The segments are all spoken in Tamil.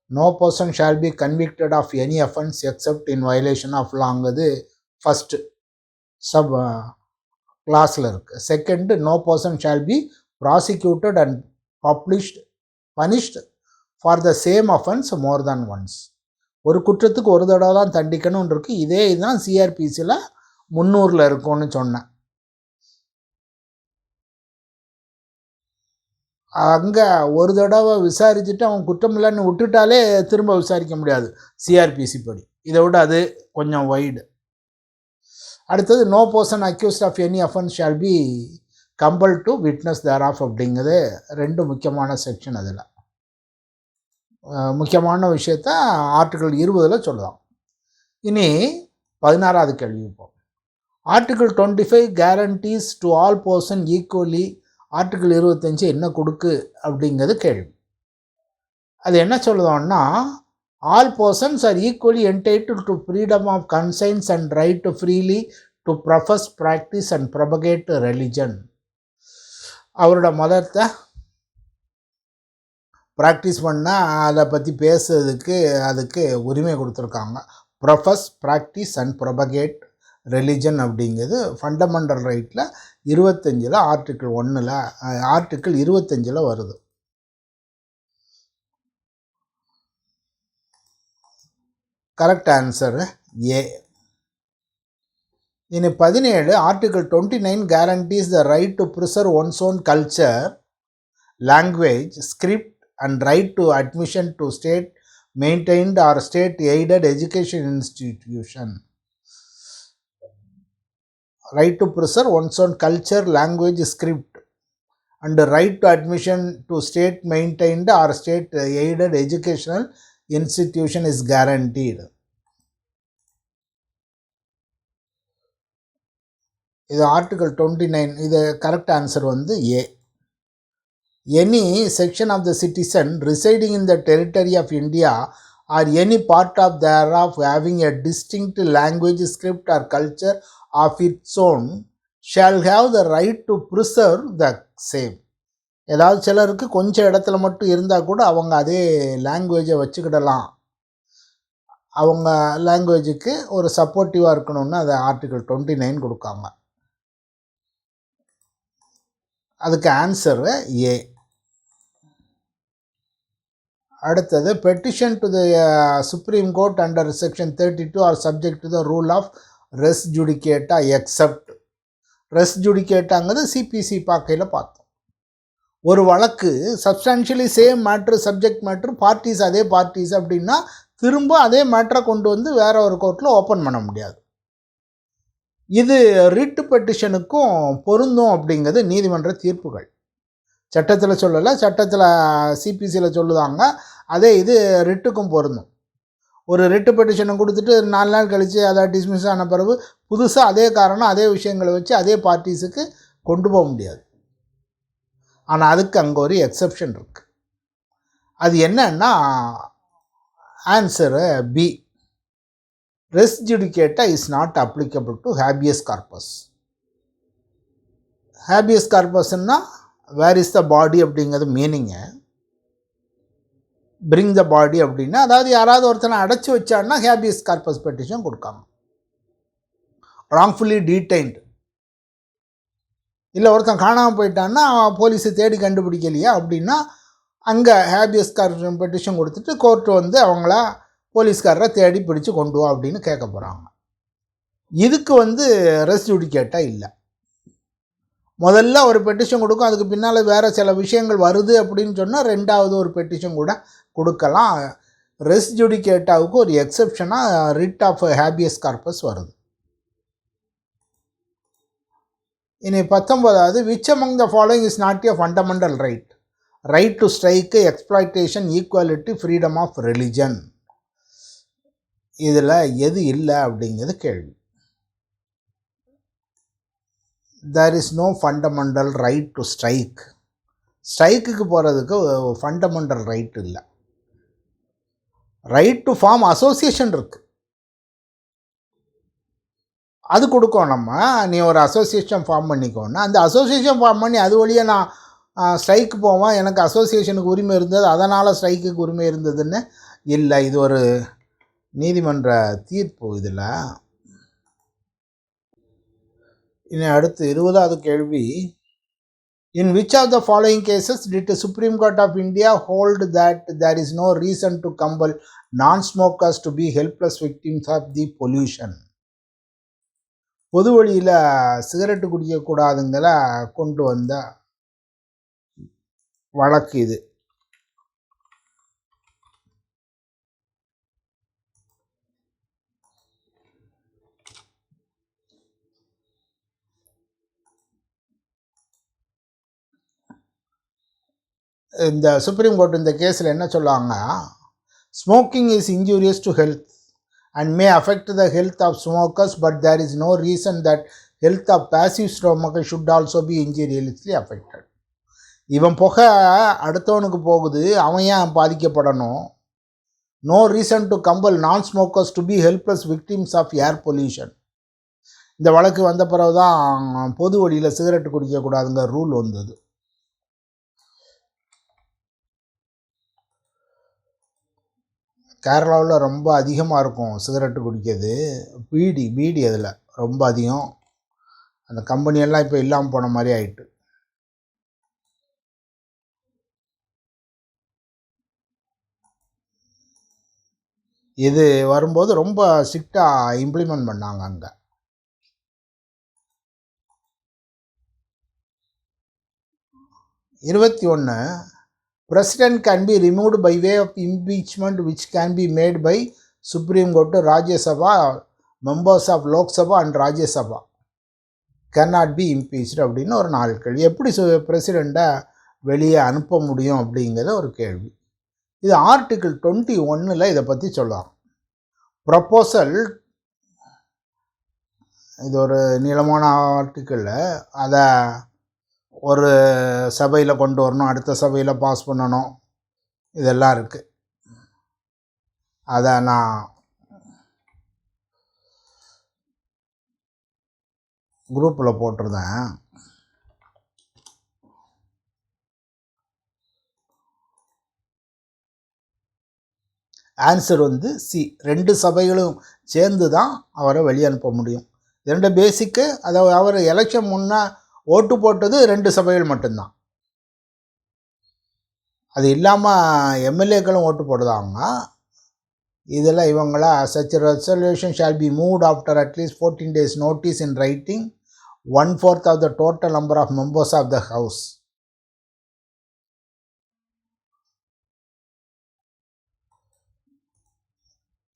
no person shall be convicted of any offense except in violation of law first sub clause la irukku. Second, no person shall be prosecuted and punished for the same offense more than once. ஒரு குற்றத்துக்கு ஒரு தடவை தான் தண்டிக்கணும்னு இருக்கு. இதே இதுதான் சிஆர்பிசியில் 300 இருக்கும்னு சொன்னேன். அங்கே ஒரு தடவை விசாரிச்சுட்டு அவன் குற்றம் இல்லைன்னு விட்டுட்டாலே திரும்ப விசாரிக்க முடியாது சிஆர்பிசி படி. இதை விட அது கொஞ்சம் வைடு. அடுத்தது, no person accused of any offence shall be compel to witness thereof அப்படிங்கிறது 2 முக்கியமான செக்ஷன். அதில் முக்கியமான விஷயத்த ஆர்டிகிள் 20 சொல்லலாம். இனி 16வது கேள்வி இப்போ. Article 25 guarantees to all person equally. Article 25 என்ன கொடுக்கு அப்படிங்கிறது கேள்வி. அது என்ன சொல்லுதோன்னா, all persons are equally entitled to freedom of conscience and right to freely to profess practice and propagate religion. அவரோட மதத்தை ப்ராக்டிஸ் பண்ணால் அதை பற்றி பேசுறதுக்கு அதுக்கு உரிமை கொடுத்துருக்காங்க. Profess practice and propagate religion அப்படிங்கிறது ஃபண்டமெண்டல் ரைட்டில் 25 ஆர்டிக்கிள் 1 ஆர்டிக்கிள் 25 வருது. கரெக்ட் ஆன்சர் ஏ. இனி 17, article 29 guarantees the right to preserve one's own culture, language, script and right to admission to state maintained or state aided education institution. Right to preserve one's own culture, language, script and right to admission to state maintained or state aided educational institution is guaranteed. இது ஆர்டிகல் 29. இது கரெக்ட் ஆன்சர் வந்து ஏ. Any section of the citizen residing in the territory of India or any part of thereof having a distinct language, script or culture of its own shall have the right to preserve the same. ஏதாவது சிலருக்கு கொஞ்சம் இடத்துல மட்டும் இருந்தால் கூட அவங்க அதே லாங்குவேஜை வச்சுக்கிடலாம். அவங்க லாங்குவேஜுக்கு ஒரு சப்போர்ட்டிவாக இருக்கணும்னு அதை ஆர்டிகல் 29 கொடுக்காங்க. அதுக்கு ஆன்சரு ஏ. அடுத்தது, petition to the supreme court under section 32 are subject to the rule of res judicata except. Res ஜுடிகேட்டாங்கிறது சிபிசி பார்க்கையில் பார்த்தோம். ஒரு வழக்கு substantially same matter, subject matter, parties அதே பார்ட்டிஸ் அப்படின்னா திரும்ப அதே மேட்ரை கொண்டு வந்து வேற ஒரு கோர்ட்டில் ஓப்பன் பண்ண முடியாது. இது ரிட் பெட்டிஷனுக்கும் பொருந்தும் அப்படிங்கிறது நீதிமன்ற தீர்ப்புகள். சட்டத்தில் சொல்லலை, சட்டத்தில் சிபிசியில் சொல்லுவாங்க. அதே இது ரிட்டுக்கும் பொருந்தும். ஒரு ரிட்டு பெட்டிஷனை கொடுத்துட்டு 4 நாள் கழித்து அதை டிஸ்மிஸ் ஆன பிறகு புதுசாக அதே காரணம் அதே விஷயங்களை வச்சு அதே பார்ட்டிஸுக்கு கொண்டு போக முடியாது. ஆனால் அதுக்கு அங்கே ஒரு எக்ஸப்ஷன் இருக்குது. அது என்னன்னா answer B. Res judicata is not applicable to habeas corpus. Habeas கார்பஸ்ன்னா வேர் இஸ் த பாடி அப்படிங்கிறது மீனிங்கு. பிரிங் த பாடி அப்படின்னா அதாவது யாராவது ஒருத்தனை அடைச்சி வச்சான்னா ஹேபியஸ் கார்பஸ் பெட்டிஷன் கொடுக்காங்க. ராங்ஃபுல்லி டீடைன்டு இல்லை ஒருத்தன் காணாமல் போயிட்டான்னா போலீஸு தேடி கண்டுபிடிக்கலையா அப்படின்னா அங்கே ஹேபியஸ் கார்பஸ் பெட்டிஷன் கொடுத்துட்டு கோர்ட்டு வந்து அவங்கள போலீஸ்காரரை தேடி பிடிச்சி கொண்டு வா அப்படின்னு கேட்க போகிறாங்க. இதுக்கு வந்து ரெஸ் ஜுடிகேட்டா இல்லை. முதல்ல ஒரு பெட்டிஷன் கொடுக்கும், அதுக்கு பின்னால் வேறு சில விஷயங்கள் வருது அப்படின்னு சொன்னால் 2வது ஒரு பெட்டிஷன் கூட கொடுக்கலாம். ரெஸ் ஜுடிகேட்டாவுக்கு ஒரு எக்ஸப்ஷனாக ரிட் ஆஃப் ஹேபியஸ் கார்பஸ் வருது. இனி 19வது, which among the following is not a fundamental right? Right to strike, exploitation, equality, freedom of religion. இதில் எது இல்லை அப்படிங்கிறது கேள்வி. there is no fundamental right to strike. ஸ்ட்ரைக்குக்கு போகிறதுக்கு ஃபண்டமெண்டல் ரைட் இல்லை. ரைட் டு ஃபார்ம் அசோசியேஷன் இருக்குது, அது கொடுக்கும். நம்ம நீ ஒரு அசோசியேஷன் ஃபார்ம் பண்ணிக்கோன்னா அந்த அசோசியேஷன் ஃபார்ம் பண்ணி அது வழியாக நான் ஸ்ட்ரைக்கு போவேன், எனக்கு அசோசியேஷனுக்கு உரிமை இருந்தது அதனால் ஸ்ட்ரைக்குக்கு உரிமை இருந்ததுன்னு இல்லை, இது ஒரு நீதிமன்ற தீர்ப்பு. இதில் இனி அடுத்து 20வது கேள்வி. In which of the following cases did the Supreme Court of India hold that there is no reason to compel non-smokers to be helpless victims of the pollution? பொது வழியில் சிகரெட்டு குடிக்கக்கூடாதுங்கிற கொண்டு வந்த வழக்கு இது. இந்த சுப்ரீம் கோர்ட் இந்த கேஸில் என்ன சொல்லுவாங்க, smoking is injurious to health and may affect the health of smokers, but there is no reason that health of passive smokers should also be injuriously affected. இவன் புகை அடுத்தவனுக்கு போகுது, அவன் ஏன் பாதிக்கப்படணும்? No reason to compel non-smokers to be helpless victims of air pollution. இந்த வழக்கு வந்த பிறகு தான் பொது வழியில் சிகரெட்டு குடிக்கக்கூடாதுங்கிற ரூல் வந்தது. கேரளாவில் ரொம்ப அதிகமாக இருக்கும் சிகரெட்டு குடிக்கிறது, பீடி அதில் ரொம்ப அதிகம். அந்த கம்பெனியெல்லாம் இப்போ இல்லாமல் போன மாதிரி ஆயிட்டு. இது வரும்போது ரொம்ப ஸ்ட்ரிக்டாக இம்ப்ளிமெண்ட் பண்ணாங்க அங்கே. இருபத்தி ஒன்று, President can be removed by way of impeachment which can be made by Supreme Court, Rajya Sabha, members of Lok Sabha and Rajya Sabha cannot be impeached அப்படின்னு ஒரு 4 கேள்வி. எப்படி பிரசிடெண்ட்டை வெளியே அனுப்ப முடியும் அப்படிங்கிற ஒரு கேள்வி. இது ஆர்டிக்கிள் 21 இதை பற்றி சொல்லலாம். ப்ரப்போசல், இது ஒரு நீளமான ஆர்டிக்கிளில், அதை ஒரு சபையில் கொண்டு வரணும், அடுத்த சபையில் பாஸ் பண்ணணும், இதெல்லாம் இருக்குது. அதை நான் குரூப்பில் போட்டிருந்தேன். ஆன்சர் வந்து சி. 2 சபைகளும் சேர்ந்து தான் அவரை வெளியே அனுப்ப முடியும். 2 பேசிக்கு. அதாவது அவர் எலெக்ஷன் முன்னே ஓட்டு போட்டது 2 சபைகள் மட்டும்தான். அது இல்லாமல் எம்எல்ஏக்களும் ஓட்டு போடுதாங்க. இதில் இவங்கள such a resolution shall be moved after at least 14 days notice in writing, 1/4 of the total number of members of the house.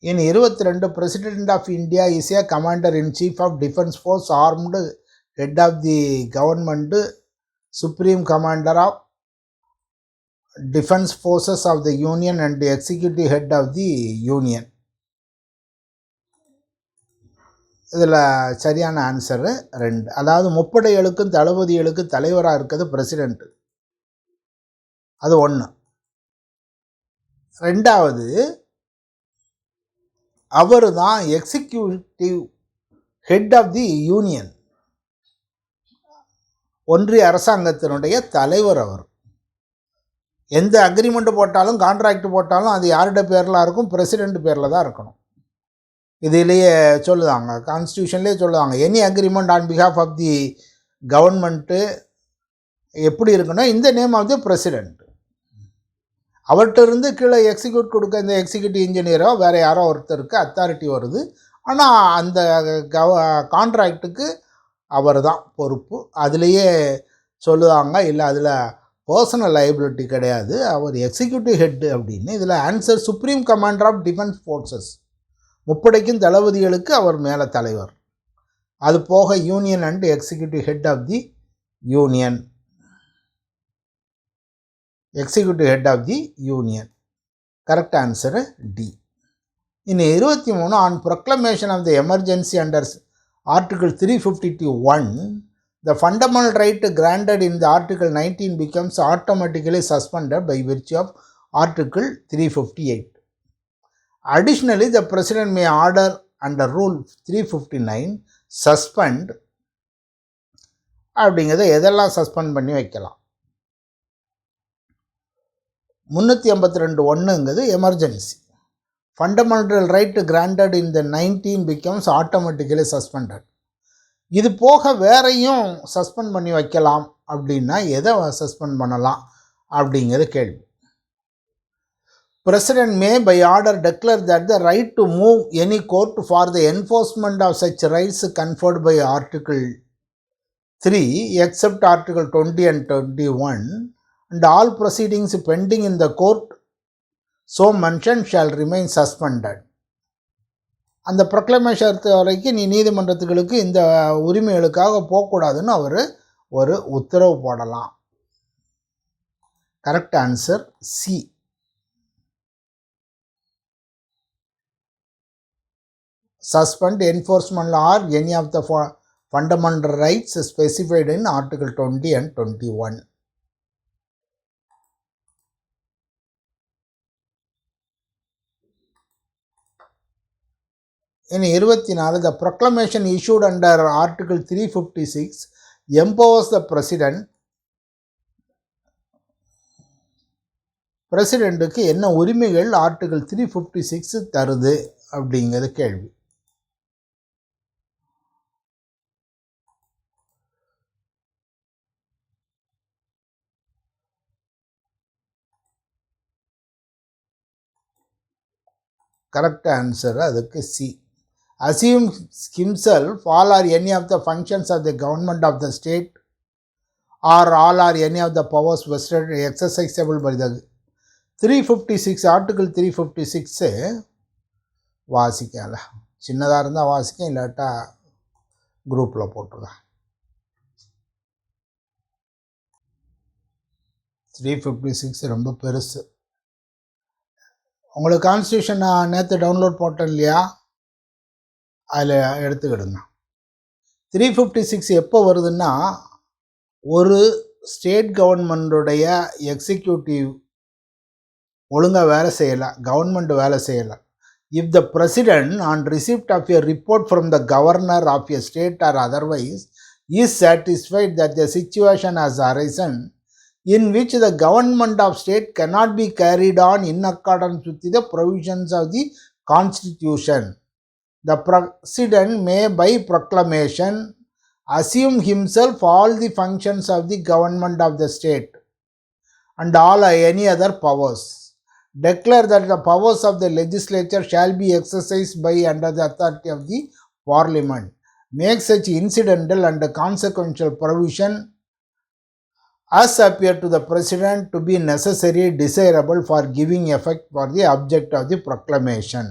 In 22, President of India is a Commander-in-Chief of Defence Force, armed head of the government, Supreme Commander of Defence Forces of the Union and the Executive Head of the Union. இதில் சரியான ஆன்சரு 2. அதாவது முப்படைகளுக்கும் தளபதிகளுக்கும் தலைவராக இருக்கிறது பிரசிடெண்ட். அது 1. 2வது, அவர் தான் executive head of the union, ஒன்றிய அரசாங்கத்தினுடைய தலைவர். அவர் எந்த அக்ரிமெண்ட் போட்டாலும், கான்ட்ராக்ட் போட்டாலும் அது யாருடைய பேரில் இருக்கும்? பிரசிடெண்ட் பேரில் தான் இருக்கணும். இதிலேயே சொல்லுவாங்க, கான்ஸ்டியூஷன்லேயே சொல்லுவாங்க, any agreement on behalf of the government எப்படி இருக்குன்னா, இந்த நேம் ஆஃப் தி பிரசிடெண்ட். அவர்கிட்ட இருந்து கீழே எக்ஸிக்யூட் கொடுக்க இந்த எக்ஸிக்யூட்டிவ் இன்ஜினியரோ வேறு யாரோ ஒருத்தருக்கு அத்தாரிட்டி வருது. ஆனால் அந்த கான்ட்ராக்டுக்கு அவர் தான் பொறுப்பு. அதுலேயே சொல்லுவாங்க, இல்லை அதில் பர்சனல் லைபிலிட்டி கிடையாது, அவர் எக்ஸிக்யூட்டிவ் ஹெட்டு அப்படின்னு. இதில் answer supreme commander of defence forces, முப்படைக்கும் தளபதிகளுக்கு அவர் மேலே தலைவர். அது போக union and executive head of the union, executive head of the union. Correct answer D. இன்னும் 23, on proclamation of the emergency under article 352(1), the fundamental right granted in the Article 19 becomes automatically suspended by virtue of Article 358. Additionally, the President may order under Rule 359 suspend அப்படிங்கிறத எதெல்லாம் சஸ்பெண்ட் பண்ணி வைக்கலாம். 382(1)ங்கிறது எமர்ஜென்சி. ஃபண்டமெண்டல் ரைட் கிராண்டட் இன் த 19 becomes automatically suspended. இது போக வேறையும் சஸ்பெண்ட் பண்ணி வைக்கலாம் அப்படின்னா எதை சஸ்பெண்ட் பண்ணலாம் அப்படிங்கிறது கேள்வி. President may by order declare that the right to move any court for the enforcement of such rights conferred by Article 3 except Article 20 and 21 and all proceedings pending in the court so mentioned shall remain suspended. அந்த ப்ரொக்ளமேஷன் வரைக்கும் நீ நீதிமன்றத்துகளுக்கு இந்த உரிமைகளுக்காக போகக்கூடாதுன்னு அவர் ஒரு உத்தரவு போடலாம். Correct answer C. Suspend enforcement or any of the fundamental rights specified in Article 20 and 21. In 24, the proclamation issued under Article 356 empowers the பிரசிடெண்ட்டுக்கு என்ன உரிமைகள் ஆர்டிகல் 356 தருது அப்படிங்கிறது கேள்வி. கரெக்ட் ஆன்சர் அதுக்கு C. Assumes himself all or any of the functions of the government of the state or all or any of the powers vested exercisable by the 356 Article 356 வாசிக்கல. சின்னதாக இருந்தால் வாசிக்க, இல்லாட்டா குரூப்பில் போட்டுருங்க. 356 ரொம்ப பெருசு. உங்களுக்கு கான்ஸ்டியூஷன் நான் நேற்று டவுன்லோட் போட்டேன் இல்லையா, அதில் எடுத்துக்கிடுங்க. 356 எப்போ வருதுன்னா, ஒரு ஸ்டேட் கவர்மெண்ட்டுடைய எக்ஸிக்யூட்டிவ் ஒழுங்காக வேலை செய்யலை, கவர்மெண்ட் வேலை செய்யலை. If the president on receipt of a report from the governor of a state or otherwise is satisfied that the situation has arisen in which the government of state cannot be carried on in accordance with the provisions of the constitution, the president may by proclamation assume himself all the functions of the government of the state and all any other powers, declare that the powers of the legislature shall be exercised by under the authority of the parliament, make such incidental and consequential provision as appear to the president to be necessary, desirable for giving effect for the object of the proclamation.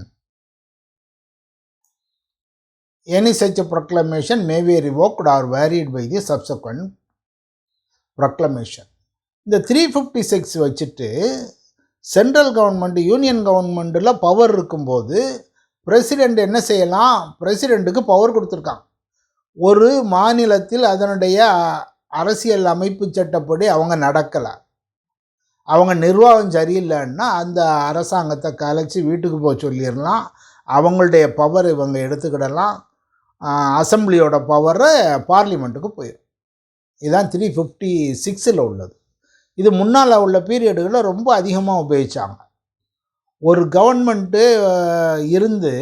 Any such proclamation may be revoked or varied by the subsequent proclamation. இந்த 356 வச்சுட்டு சென்ட்ரல் கவர்மெண்ட், யூனியன் கவர்மெண்ட்டில் பவர் இருக்கும்போது பிரசிடெண்ட் என்ன செய்யலாம், பிரசிடெண்ட்டுக்கு பவர் கொடுத்துருக்காங்க. ஒரு மாநிலத்தில் அதனுடைய அரசியல் அமைப்பு சட்டப்படி அவங்க நடக்கலை, அவங்க நிர்வாகம் சரியில்லைன்னா அந்த அரசாங்கத்தை கலைச்சி வீட்டுக்கு போக சொல்லிடலாம். அவங்களுடைய பவர் இவங்க எடுத்துக்கிடலாம். அசம்பிளியோட பவரை பார்லிமெண்ட்டுக்கு போயிடும். இதுதான் 356 உள்ளது. இது முன்னால் உள்ள பீரியடுகளில் ரொம்ப அதிகமாக உபயோகித்தாங்க. ஒரு கவர்மெண்ட்டு இருந்து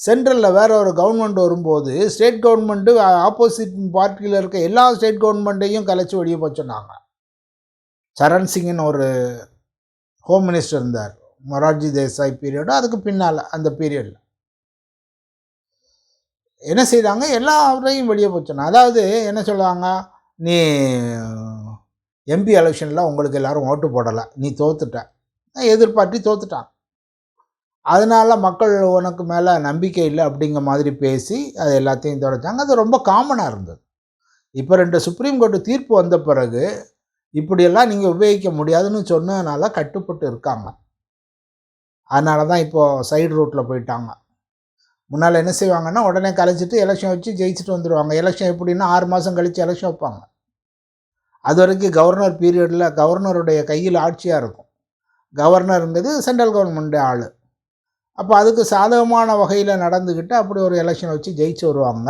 சென்ட்ரலில் வேறு ஒரு கவர்மெண்ட் வரும்போது ஸ்டேட் கவர்மெண்ட்டு ஆப்போசிட் பார்ட்டியில் இருக்க எல்லா ஸ்டேட் கவர்மெண்ட்டையும் கலைச்சி வெளியே போய் சொன்னாங்க. சரண் சிங்னு ஒரு ஹோம் மினிஸ்டர் இருந்தார், மொரார்ஜி தேசாய் பீரியடு. அதுக்கு பின்னால் அந்த பீரியடில் என்ன செய்தாங்க, எல்லாரையும் வெளியே போச்சோன்னா. அதாவது என்ன சொல்லுவாங்க, நீ எம்பி எலெக்ஷனில் உங்களுக்கு எல்லோரும் ஓட்டு போடலை, நீ தோத்துட்ட, எதிர்பார்ட்டி தோத்துட்டான், அதனால் மக்கள் உனக்கு மேலே நம்பிக்கை இல்லை அப்படிங்கிற மாதிரி பேசி அது எல்லாத்தையும் தொடச்சாங்க. அது ரொம்ப காமனாக இருந்தது. இப்போ 2 சுப்ரீம் கோர்ட்டு தீர்ப்பு வந்த பிறகு இப்படியெல்லாம் நீங்கள் உபயோகிக்க முடியாதுன்னு சொன்னதுனால கட்டுப்பட்டு இருக்காங்க. அதனால தான் இப்போது சைடு ரூட்டில் போயிட்டாங்க. முன்னால் என்ன செய்வாங்கன்னா, உடனே கலைச்சிட்டு எலெக்ஷன் வச்சு ஜெயிச்சுட்டு வந்துடுவாங்க. எலெக்ஷன் எப்படின்னா 6 மாதம் கழித்து எலெக்ஷன் வைப்பாங்க. அது வரைக்கும் கவர்னர் பீரியடில் கவர்னருடைய கையில் ஆட்சியாக இருக்கும். கவர்னருங்கிறது சென்ட்ரல் கவர்மெண்ட் ஆள். அப்போ அதுக்கு சாதகமான வகையில் நடந்துக்கிட்டு அப்படி ஒரு எலெக்ஷன் வச்சு ஜெயிச்சு வருவாங்க.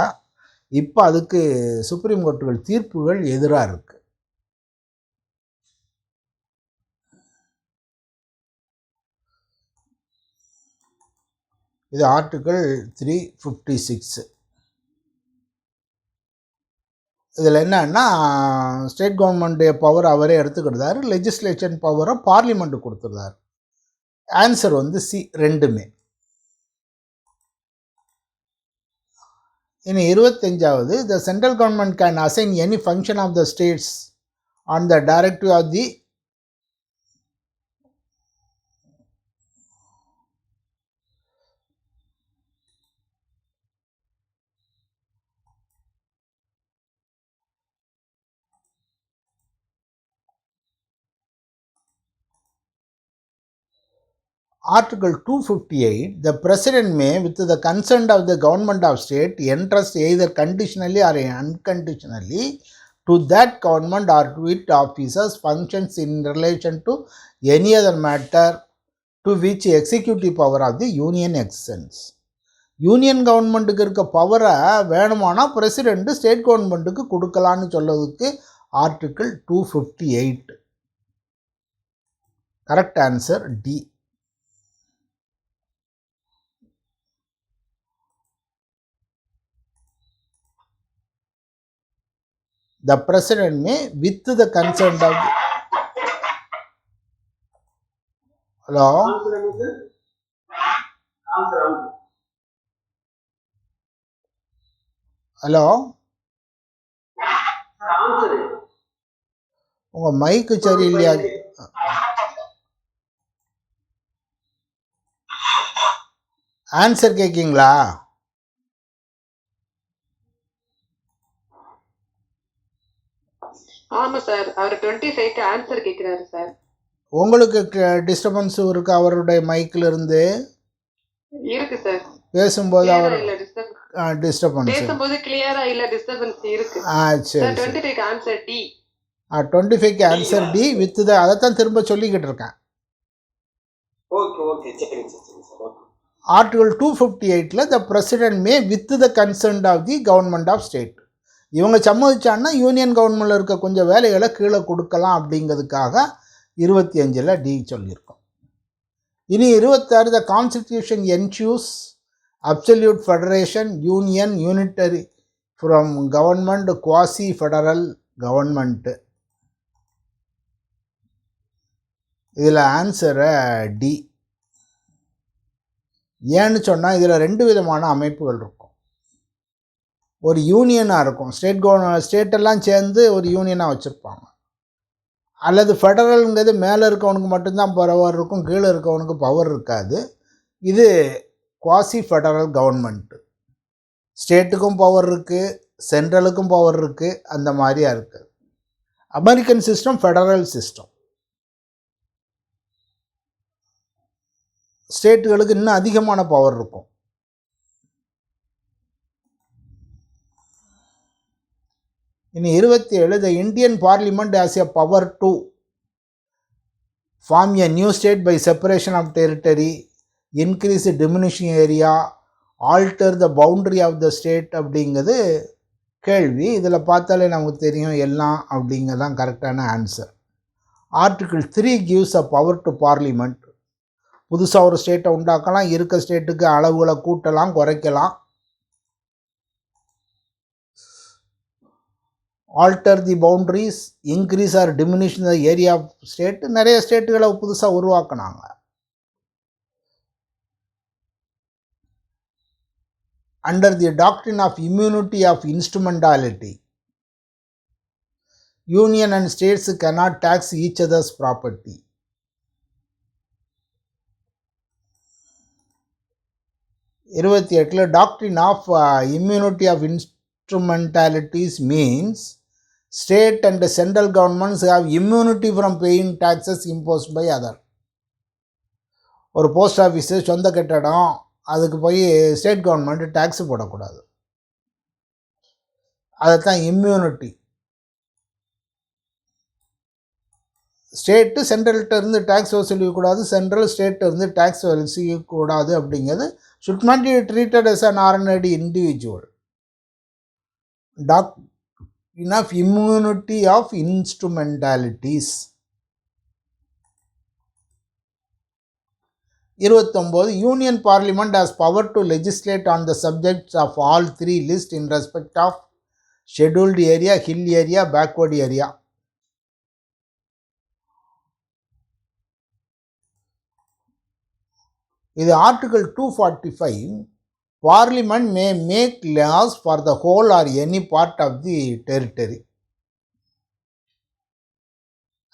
இப்போ அதுக்கு சுப்ரீம் கோர்ட்டுகள் தீர்ப்புகள் எதிராக இருக்குது. இது ஆர்டிகிள் 356. இதில் என்னன்னா ஸ்டேட் கவர்மெண்ட்டுடைய பவர் அவரே எடுத்துக்கிட்டாரு, லெஜிஸ்லேஷன் பவரை பார்லிமெண்ட்டு கொடுத்துருந்தார். ஆன்சர் வந்து சி ரெண்டுமே. இனி 25வது, the central government can assign any function of the states on the directive of the Article 258, the President may, with the consent of the government of state, entrust either conditionally or unconditionally to that government or to its officers functions in relation to any other matter to which executive power of the union extends. Union கவர்மெண்ட்டுக்கு இருக்க பவரை வேணுமானா பிரசிடெண்ட் ஸ்டேட் கவர்மெண்ட்டுக்கு கொடுக்கலான்னு சொல்லுறதுக்கு article 258. Correct answer D. The president may, with the consent of the... Hello? Hello? உங்க மைக்கு சரியில்லையா? ஆன்சர் கேட்கீங்களா? ஆமா சார், அவர் 25க்கு ஆன்சர் கேக்குறாரு சார். உங்களுக்கு டிஸ்டர்பன்ஸ் இருக்கு அவருடைய மைக்ல இருந்து? இருக்கு சார். பேசும்போது அவர் டிஸ்டர்பன்ஸ், பேசும்போது கிளியரா இல்ல, டிஸ்டர்பன்ஸ் இருக்கு. சரி, 25க்கு ஆன்சர் டி. 25க்கு ஆன்சர் டி வித் த, அதைத்தான் திரும்ப சொல்லிக்கிட்டு இருக்கேன். ஓகே ஓகே, சரி சார். ஆர்டிகல் 258ல the president may with the consent of the government of state, இவங்க சம்மதிச்சான்னா யூனியன் கவர்மெண்ட்டில் இருக்க கொஞ்சம் வேலைகளை கீழே கொடுக்கலாம் அப்படிங்கிறதுக்காக 25ல் டி சொல்லியிருக்கோம். இனி 26, the constitution ensures absolute federation union unitary from government quasi federal government. இதில் ஆன்சரை டி. ஏன்னு சொன்னால் இதில் 2 விதமான அமைப்புகள் இருக்கும். ஒரு யூனியனாக இருக்கும், ஸ்டேட்டெல்லாம் சேர்ந்து ஒரு யூனியனாக வச்சுருப்பாங்க. அல்லது ஃபெடரலுங்கிறது மேலே இருக்கவனுக்கு மட்டும்தான் பவர் இருக்கும், கீழே இருக்கவனுக்கு பவர் இருக்காது. இது குவாசி ஃபெடரல் கவர்மெண்ட்டு, ஸ்டேட்டுக்கும் பவர் இருக்குது, சென்ட்ரலுக்கும் பவர் இருக்குது, அந்த மாதிரியாக இருக்குது. American system federal system. ஸ்டேட்டுகளுக்கு இன்னும் அதிகமான பவர் இருக்கும். இனி 27, the Indian parliament has a power to form a new state by separation of territory, increase diminishing area, alter the boundary of the state அப்படிங்கிறது கேள்வி. இதில் பார்த்தாலே நமக்கு தெரியும் எல்லாம் அப்படிங்கிறதான் கரெக்டான answer. Article 3 gives a power to parliament, புதுசாக ஒரு ஸ்டேட்டை உண்டாக்கலாம், இருக்க ஸ்டேட்டுக்கு அளவுகளை கூட்டலாம் குறைக்கலாம். Alter the boundaries, increase or diminish the area of state, நிறைய ஸ்டேட்டுகளை புதுசாக உருவாக்குனாங்க. Under the doctrine of immunity of instrumentality, union and states cannot tax each other's property. Doctrine of immunity of instrumentalities means state and central governments have immunity from paying taxes imposed by other. ஒரு போஸ்ட் ஆஃபீஸு சொந்த கட்டடம், அதுக்கு போய் ஸ்டேட் கவர்மெண்ட் டேக்ஸ் போடக்கூடாது. அதைத்தான் இம்யூனிட்டி. ஸ்டேட்டு சென்ட்ரல்கிட்ட இருந்து டேக்ஸ் வசூலிக்கக்கூடாது, சென்ட்ரல் ஸ்டேட்டில் இருந்து டேக்ஸ் வசூலிக்கக்கூடாது அப்படிங்கிறது should not be treated as an ordinary individual. Doctrine of immunity of instrumentalities. 29 union parliament has power to legislate on the subjects of all three lists in respect of scheduled area, hill area, backward area. இது article 245. Parliament may make laws for the whole or any part of the territory.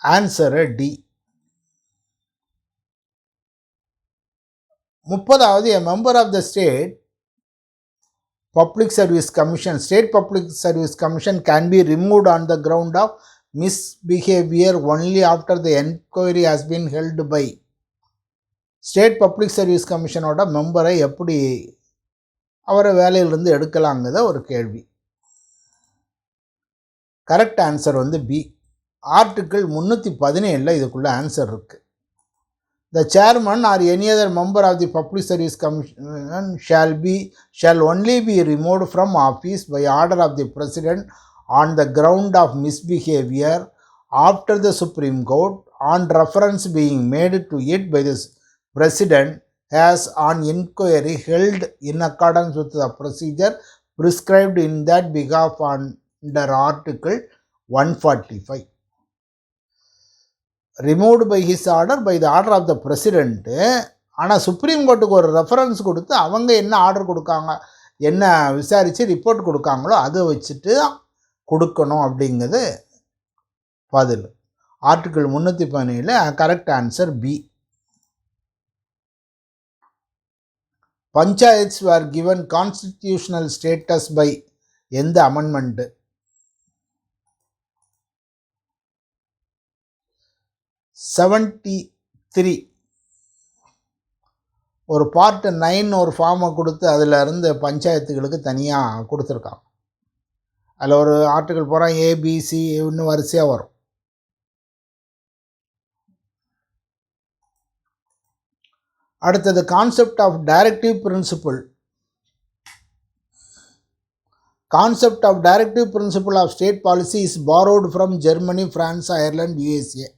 Answer D. 30வது a member of the state public service commission, state public service commission can be removed on the ground of misbehavior only after the enquiry has been held by. State public service கமிஷனோட மெம்பரை எப்படி அவரை வேலையிலிருந்து எடுக்கலாங்கிறத ஒரு கேள்வி. கரெக்ட் ஆன்சர் வந்து பி. ஆர்டிக்கிள் 317 இதுக்குள்ள ஆன்சர் இருக்கு. The chairman or any other member of the public service commission shall only be removed from office by order of the president on the ground of misbehavior after the Supreme Court, on reference being made to it by the president, has on inquiry held in accordance with the procedure prescribed in that behalf under Article 145. Removed by his order, by the order of the president. ஆனால் சுப்ரீம் கோர்ட்டுக்கு ஒரு ரெஃபரன்ஸ் கொடுத்து அவங்க என்ன ஆர்டர் கொடுக்காங்க, என்ன விசாரித்து ரிப்போர்ட் கொடுக்காங்களோ அதை வச்சுட்டு கொடுக்கணும் அப்படிங்கிறது பதில். Article 317 correct answer B. Panchayats were given constitutional status by எந்த அமெண்ட்மெண்ட்? 73. ஒரு பார்ட் 9 ஒரு ஃபார்மை கொடுத்து அதில் இருந்து பஞ்சாயத்துகளுக்கு தனியாக கொடுத்துருக்காங்க. அதில் ஒரு ஆர்டிக்கல் போகிறான் ஏபிசி இன்னும் வரிசையாக வரும். அடுத்தது concept of directive principle. Concept of directive principle of state policy is borrowed from Germany, France, Ireland, USA.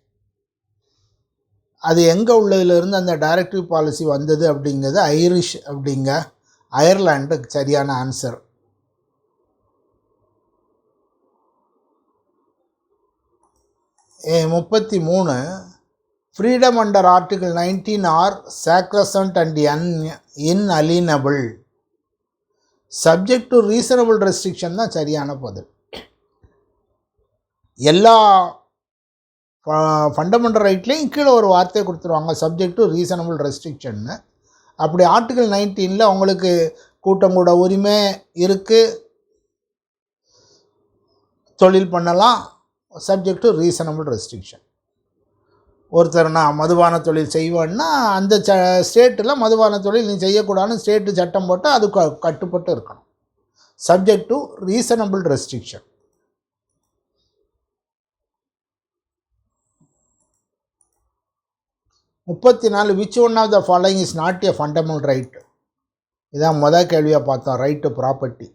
அது எங்கே உள்ளதுலேருந்து அந்த டைரக்டிவ் பாலிசி வந்தது அப்படிங்கிறது ஐரிஷ் அப்படிங்க அயர்லாண்டு சரியான ஆன்சர். முப்பத்தி 33 freedom under article 19 are sacrosanct and inalienable. Subject to reasonable restriction தான் சரியான பதில். எல்லா ஃபண்டமெண்டல் ரைட்லேயும் கீழே ஒரு வார்த்தையை கொடுத்துருவாங்க சப்ஜெக்ட் டு ரீசனபிள் ரெஸ்ட்ரிக்ஷன்னு. அப்படி ஆர்டிகிள் 19 உங்களுக்கு கூட்டம் கூட உரிமை இருக்குது, தொழில் பண்ணலாம், சப்ஜெக்ட் டு ரீசனபிள் ரெஸ்ட்ரிக்ஷன். ஒருத்தர் நான் மதுபான தொழில் செய்வேன்னா அந்த ஸ்டேட்டில் மதுபான தொழில் நீ செய்யக்கூடாதுன்னு ஸ்டேட்டு சட்டம் போட்டு அது கட்டுப்பட்டு இருக்கணும். Subject to reasonable restriction. 34 which one of the following is not a fundamental right. இதான் முதல் கேள்வியாக பார்த்தோம். Right to property.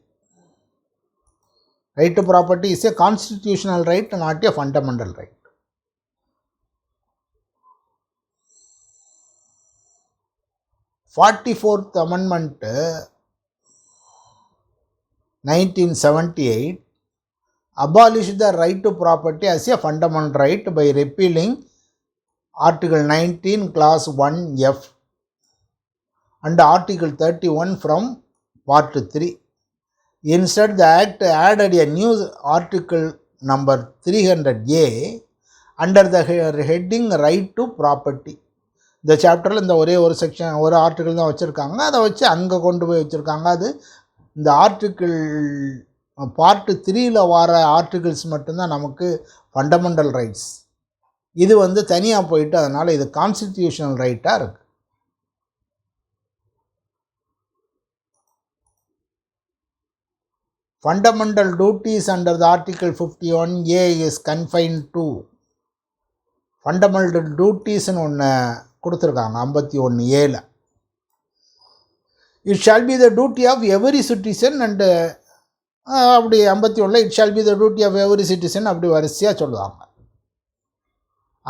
Right to property is a constitutional right, not a fundamental right. 44th Amendment 1978 abolished the right to property as a fundamental right by repealing Article 19 Clause 1F and Article 31 from Part 3. Instead, the Act added a new Article number 300A under the heading Right to Property. இந்த சாப்டரில் இந்த ஒரே ஒரு செக்ஷன் ஒரு ஆர்டிக்கிள் தான் வச்சுருக்காங்க, அதை வச்சு அங்கே கொண்டு போய் வச்சுருக்காங்க. அது இந்த ஆர்டிக்கிள் பார்ட் 3ல் வர ஆர்டிகிள்ஸ் மட்டும்தான் நமக்கு ஃபண்டமெண்டல் ரைட்ஸ். இது வந்து தனியாக போயிட்டு அதனால் இது கான்ஸ்டிடியூஷனல் ரைட்டாக இருக்குது. Fundamental duties under the article 51A is confined to. Fundamental டியூட்டிஸ்ன்னு ஒன்று கொடுத்துருக்காங்க 51A. It shall be the duty of every citizen and அப்படி 51 it shall be the duty of every citizen அப்படி வரிசையாக சொல்லுவாங்க.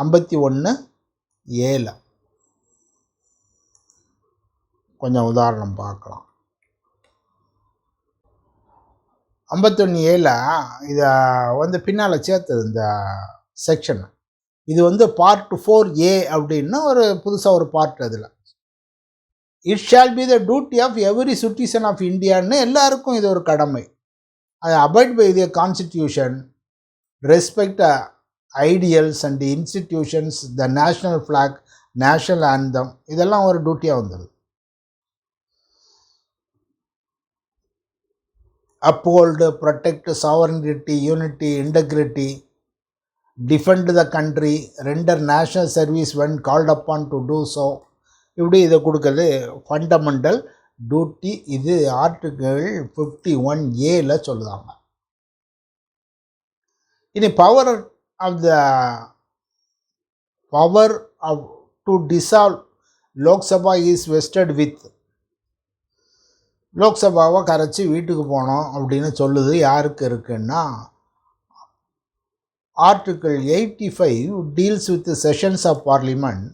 51A. கொஞ்சம் உதாரணம் பார்க்கலாம். 51A இதை வந்து பின்னால் சேர்த்தது இந்த செக்ஷன். இது வந்து பார்ட் 4A அப்படின்னு ஒரு புதுசாக ஒரு பார்ட். அதில் it shall be the duty of every citizen of இந்தியான்னு எல்லாருக்கும் இது ஒரு கடமை. அது abide by the constitution, respect ideals and institutions, the national flag, national anthem, இதெல்லாம் ஒரு டியூட்டியாக வந்துடுது. uphold, protect sovereignty, unity, integrity, defend the country, render national service when called upon to do so. இப்படி இதை கொடுக்குறது ஃபண்டமெண்டல் டியூட்டி. இது ஆர்டிகிள் 51A சொல்லுவாங்க. இனி power of to dissolve Lok Sabha is vested with. லோக்சபாவை கரைச்சி வீட்டுக்கு போனோம் அப்படின்னு சொல்லுது. யாருக்கு இருக்குன்னா article 85 deals with sessions of parliament,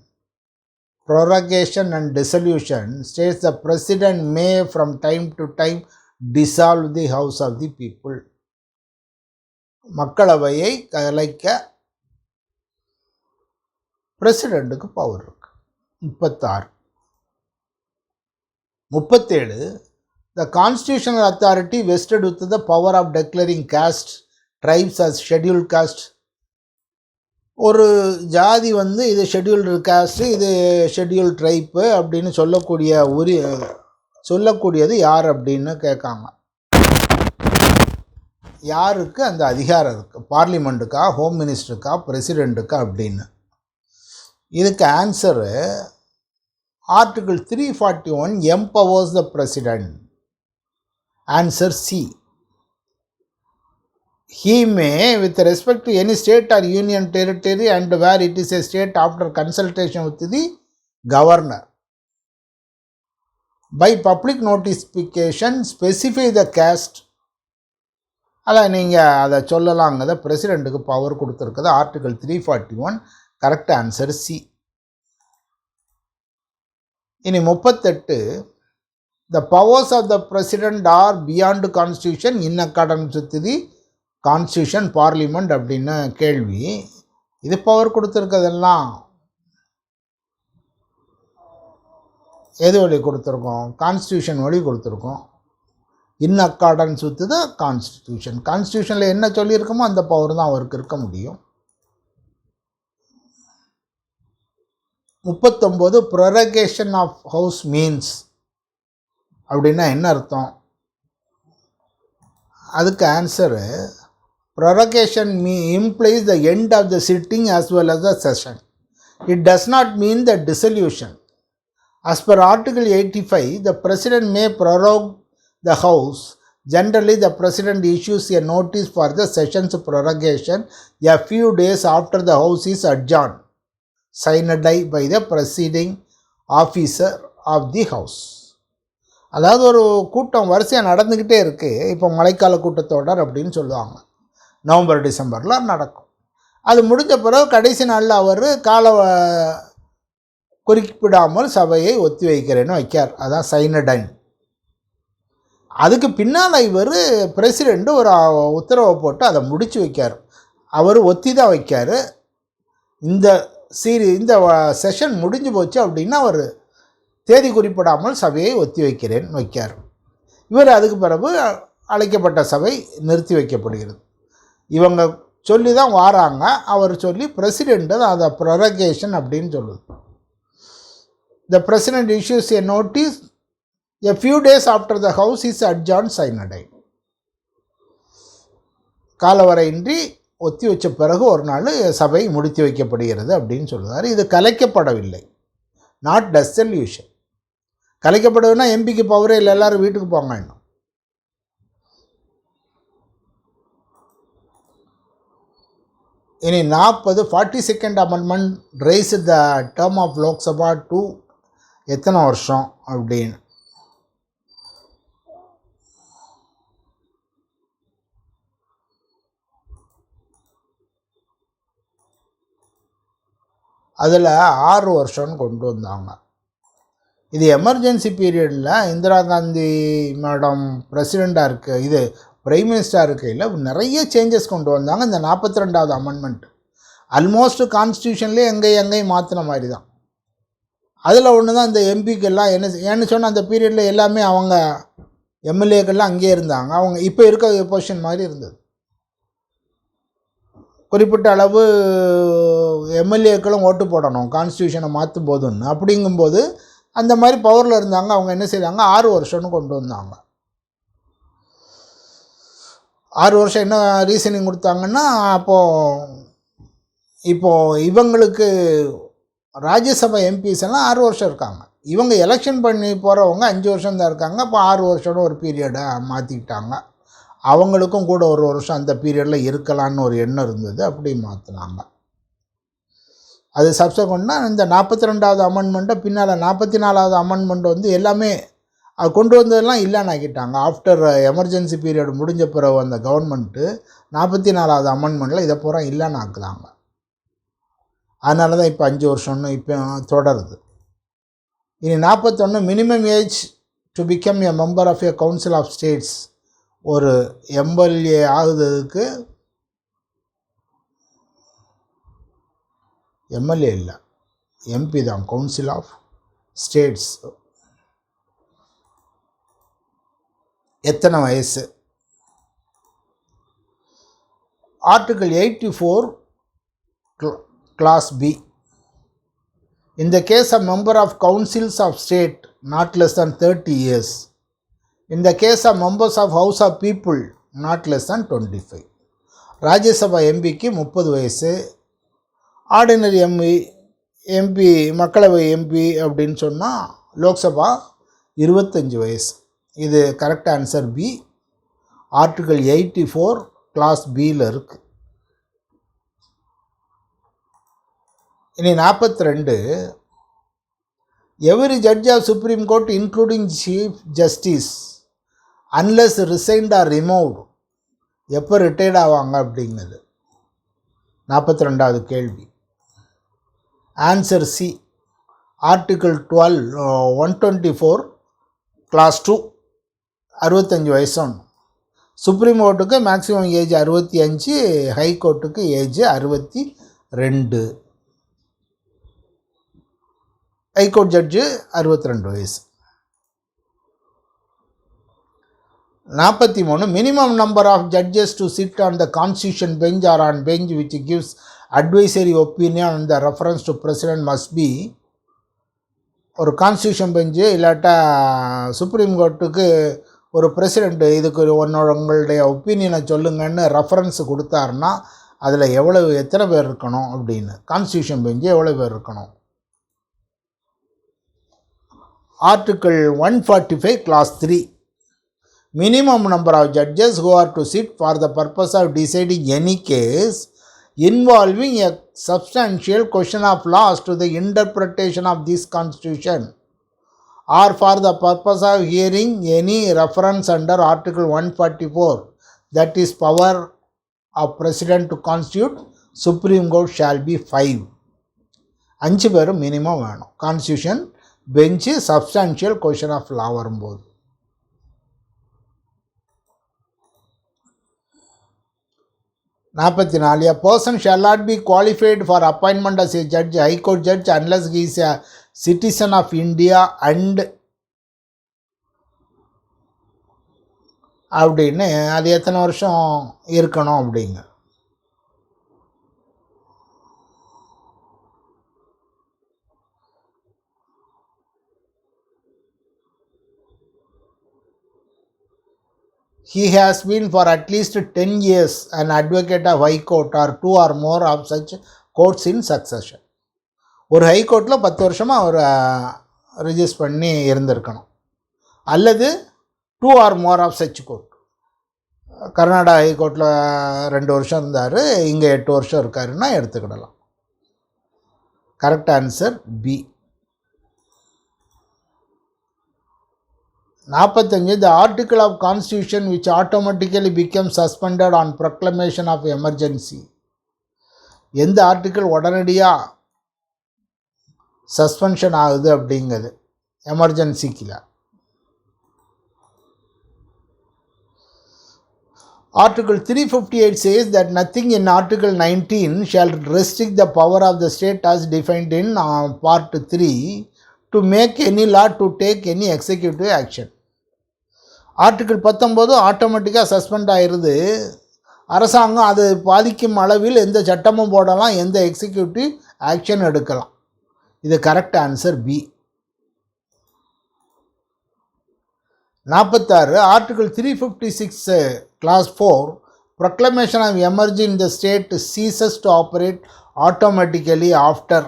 prorogation and dissolution, states the president may from time to time dissolve the house of the people. மக்களவையை கலைக்க பிரசிடெண்ட்டுக்கு பவர் இருக்கு. 36. 37 the constitutional authority vested with the power of declaring caste, tribes as scheduled caste. ஒரு ஜாதி வந்து இது ஷெட்யூல்டு காஸ்ட்டு, இது ஷெட்யூல் ட்ரைப்பு அப்படின்னு சொல்லக்கூடியது யார் அப்படின்னு கேட்காங்க. யாருக்கு அந்த அதிகாரம் இருக்குது? பார்லிமெண்ட்டுக்கா, ஹோம் மினிஸ்டருக்கா, பிரசிடெண்ட்டுக்கா அப்படின்னு. இதுக்கு answer article 341 empowers the president. Answer C. He may, with respect to any state or union territory and where it is a state, after consultation with the governor, by public notification specify the caste. அதான் நீங்கள் அதை சொல்லலாங்கிறத பிரசிடெண்ட்டுக்கு பவர் கொடுத்துருக்குது. Article 341 correct answer C. இனி 38 the powers of the president are beyond constitution in accordance with the constitution, parliament அப்படின்னு கேள்வி. இது பவர் கொடுத்துருக்கதெல்லாம் எது வழி கொடுத்துருக்கோம்? கான்ஸ்டியூஷன் வழி கொடுத்துருக்கோம். In accordance with the constitution. கான்ஸ்டியூஷனில் என்ன சொல்லியிருக்கோமோ அந்த பவர் தான் அவருக்கு இருக்க முடியும். 39 ப்ரொரகேஷன் ஆஃப் ஹவுஸ் மீன்ஸ் அப்படின்னா என்ன அர்த்தம்? அதுக்கு answer prorogation implies the end of the sitting as well as the session. It does not mean the dissolution. As per Article 85, the President may prorogue the House. Generally, the President issues a notice for the session's prorogation a few days after the House is adjourned, signed by the presiding officer of the House. அதாவது ஒரு கூட்டம் வரிசையாக நடந்துக்கிட்டே இருக்குது. இப்போ மழைக்கால கூட்டத்தொடர் அப்படின்னு சொல்லுவாங்க. நவம்பர் டிசம்பரில் நடக்கும். அது முடிஞ்ச பிறகு கடைசி நாளில் அவர் குறிப்பிடாமல் சபையை ஒத்தி வைக்கிறேன்னு வைக்கார். அதான் சைனடைன். அதுக்கு பின்னால் இவர் பிரசிடெண்ட்டு ஒரு உத்தரவை போட்டு அதை முடித்து வைக்கார். அவர் ஒத்தி தான் வைக்கார். இந்த செஷன் முடிஞ்சு போச்சு அப்படின்னா அவர் தேதி குறிப்பிடாமல் சபையை ஒத்தி வைக்கிறேன்னு வைக்கார். இவர் அதுக்கு பிறகு அழைக்கப்பட்ட சபை நிறுத்தி வைக்கப்படுகிறது. இவங்க சொல்லி தான் வாராங்க. அவர் சொல்லி பிரசிடெண்ட்டு அதை ப்ரொரகேஷன் அப்படின்னு சொல்லுது. The president issues a notice a few days after the house is adjourn sine die. காலவரையின்றி ஒத்தி வச்ச பிறகு ஒரு நாள் சபை முடித்து வைக்கப்படுகிறது அப்படின்னு சொல்லுவார். இது கலைக்கப்படவில்லை, நாட் டெசல்யூஷன். கலைக்கப்படுதுன்னா எம்பிக்கு பவரே இல்லை, எல்லோரும் வீட்டுக்கு போங்க. இன்னும் இனி 40 42nd amendment rise the term of Lok Sabha to எத்தனை வருஷம் அப்படின்னு. அதில் 6 வருஷம்னு கொண்டு வந்தாங்க. இது எமர்ஜென்சி பீரியடில் இந்திரா காந்தி மேடம் பிரசிடெண்ட்டாக இருக்க இது பிரைம் மினிஸ்டராக இருக்கையில் நிறைய சேஞ்சஸ் கொண்டு வந்தாங்க. இந்த 42வது அமெண்ட்மெண்ட் ஆல்மோஸ்ட் கான்ஸ்டியூஷன்லேயே எங்கேயும் மாற்றின மாதிரி தான். அதில் ஒன்று தான் இந்த எம்பிக்கெல்லாம் ஏன்னு சொன்னால் அந்த பீரியடில் எல்லாமே அவங்க எம்எல்ஏக்கள்லாம் அங்கேயே இருந்தாங்க. அவங்க இப்போ இருக்க பொசிஷன் மாதிரி இருந்தது. குறிப்பிட்ட அளவு எம்எல்ஏக்களும் ஓட்டு போடணும் கான்ஸ்டியூஷனை மாற்றும் போதுன்னு. அப்படிங்கும்போது அந்த மாதிரி பவரில் இருந்தாங்க. அவங்க என்ன செய்தாங்க, 6 வருஷம்னு கொண்டு வந்தாங்க. 6 வருஷம் என்ன ரீசனிங் கொடுத்தாங்கன்னா, இப்போது இவங்களுக்கு ராஜ்யசபா எம்பிஸ் எல்லாம் 6 வருஷம் இருக்காங்க. இவங்க எலெக்ஷன் பண்ணி போகிறவங்க 5 வருஷம் தான் இருக்காங்க. இப்போ 6 வருஷம்னு ஒரு பீரியடை மாற்றிக்கிட்டாங்க. அவங்களுக்கும் கூட ஒரு வருஷம் அந்த பீரியடில் இருக்கலான்னு ஒரு எண்ணம் இருந்தது. அப்படி மாற்றினாங்க. அது சப்சக்வெண்ட்டாக இந்த 42வது அமெண்ட்மெண்ட்டை பின்னால் 44வது அமெண்ட்மெண்ட் வந்து எல்லாமே அது கொண்டு வந்ததெல்லாம் இல்லைன்னு ஆக்கிட்டாங்க. ஆஃப்டர் எமர்ஜென்சி பீரியட் முடிஞ்ச பிறகு அந்த கவர்மெண்ட்டு 44வது அமெண்ட்மெண்ட்டில் இதை பூரா இல்லைன்னு ஆக்குறாங்க. அதனால தான் இப்போ 5 வருஷம்னு இப்போ தொடருது. இனி 41 minimum age to become a member of a council of states. ஒரு எம்எல்ஏ ஆகுறதுக்கு எம்எல்ஏ இல்லை எம்பி தான், கவுன்சில் ஆஃப் ஸ்டேட்ஸ். எத்தனை வயசு? Article 84 clause B. In the case of member of councils of state not less than 30 years. In the case of members of house of people not less than 25. Rajya Sabha எம்பிக்கு 30 வயசு. ஆர்டினரி எம்பி மக்களவை எம்பி அப்படின்னு சொன்னால் லோக்சபா 25 வயசு. இது correct answer B. Article 84 clause பியில் இருக்குது. இனி 42. Every judge of supreme court including chief justice unless resigned or removed எப்போ ரிட்டையர்ட் ஆவாங்க அப்படிங்கிறது 42வது கேள்வி. Answer C. ஆர்டிகிள் 124 கிளாஸ் 2 65 வயசு. சுப்ரீம் கோர்ட்டுக்கு மேக்ஸிமம் ஏஜ் 65, ஹை கோர்ட்டுக்கு ஏஜ் 62. ஹைகோர்ட் ஜட்ஜு 62 வயசு. 43. Minimum number of judges to sit on the constitution bench or on bench which gives advisory opinion on the reference to president must be. ஒரு கான்ஸ்டியூஷன் பெஞ்சு இல்லாட்டா சுப்ரீம் கோர்ட்டுக்கு ஒரு பிரசிடெண்ட்டு இதுக்கு உங்களுடைய ஒப்பீனியனை சொல்லுங்கன்னு ரெஃபரன்ஸ் கொடுத்தாருன்னா அதில் எத்தனை பேர் இருக்கணும் அப்படின்னு. கான்ஸ்டியூஷன் பெஞ்சு எவ்வளோ பேர் இருக்கணும்? Article 145 clause 3. minimum number of judges who are to sit for the purpose of deciding any case involving a substantial question of law as to the interpretation of this constitution or for the purpose of hearing any reference under article 144, that is power of president to constitute supreme court, shall be 5. 5 பேரும் மினிமம் வேணும். Constitution bench substantial question of law வரும்போது. 44. A person shall not be qualified for appointment as a judge, high court judge, unless he is a citizen of India and அப்படின்னு அது எத்தனை வருஷம் இருக்கணும் அப்படிங்க. He has been for at least 10 years an advocate of high court or 2 or more of such courts in succession. ஒரு ஹை கோர்ட்டில் 10 வருஷமாக அவர் ரிஜிஸ்டர் பண்ணி இருந்திருக்கணும். அல்லது 2 or more of such court. Karnataka high கோர்ட்டில் 2 வருஷம் இருந்தார், இங்கே 8 வருஷம் இருக்காருன்னா எடுத்துக்கிடலாம். Correct answer B. 45. The article of constitution which automatically becomes suspended on proclamation of emergency. எந்த ஆர்டிக்கிள் உடனடியாக சஸ்பென்ஷன் ஆகுது அப்படிங்கிறது எமர்ஜென்சிக்கில். Article 358 says that nothing in Article 19 shall restrict the power of the state as defined in Part 3 to make any law to take any executive action. Article 19 ஆட்டோமேட்டிக்காக சஸ்பெண்ட் ஆயிடுது. அரசாங்கம் அது பாதிக்கும் அளவில் எந்த சட்டமும் போடலாம், எந்த எக்ஸிக்யூட்டிவ் ஆக்ஷன் எடுக்கலாம். இது correct answer B. 46 article 356 clause 4 proclamation of emergency in the state ceases to operate automatically after.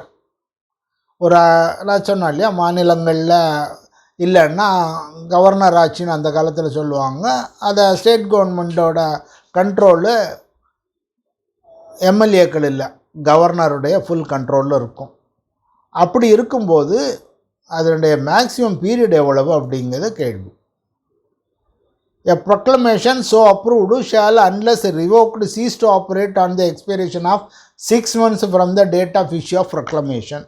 ஒரு நான் சொன்னேன் இல்லையா, மாநிலங்களில் இல்லைன்னா கவர்னர் ஆட்சின்னு அந்த காலத்தில் சொல்லுவாங்க. அதை ஸ்டேட் கவர்மெண்ட்டோட கண்ட்ரோலு எம்எல்ஏக்கள் இல்லை, கவர்னருடைய ஃபுல் கண்ட்ரோலில் இருக்கும். அப்படி இருக்கும்போது அதனுடைய மேக்ஸிமம் பீரியட் எவ்வளவு அப்படிங்கிறது கேள்வி. A proclamation so approved shall unless revoked cease to operate on the expiration of 6 months from the date of issue of proclamation.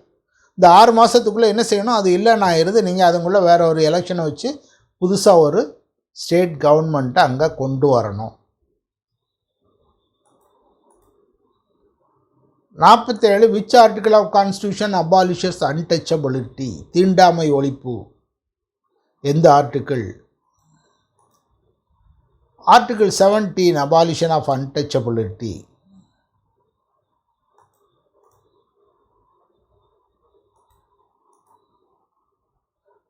இந்த 6 மாதத்துக்குள்ளே என்ன செய்யணும், அது இல்லைன்னு ஆயிடுது. நீங்கள் அதுக்குள்ளே வேறு ஒரு எலெக்ஷனை வச்சு புதுசாக ஒரு ஸ்டேட் கவர்மெண்ட்டை அங்கே கொண்டு வரணும். 47 which article of constitution abolishes untouchability, தீண்டாமை ஒழிப்பு? எந்த article? Article 17 abolition of untouchability.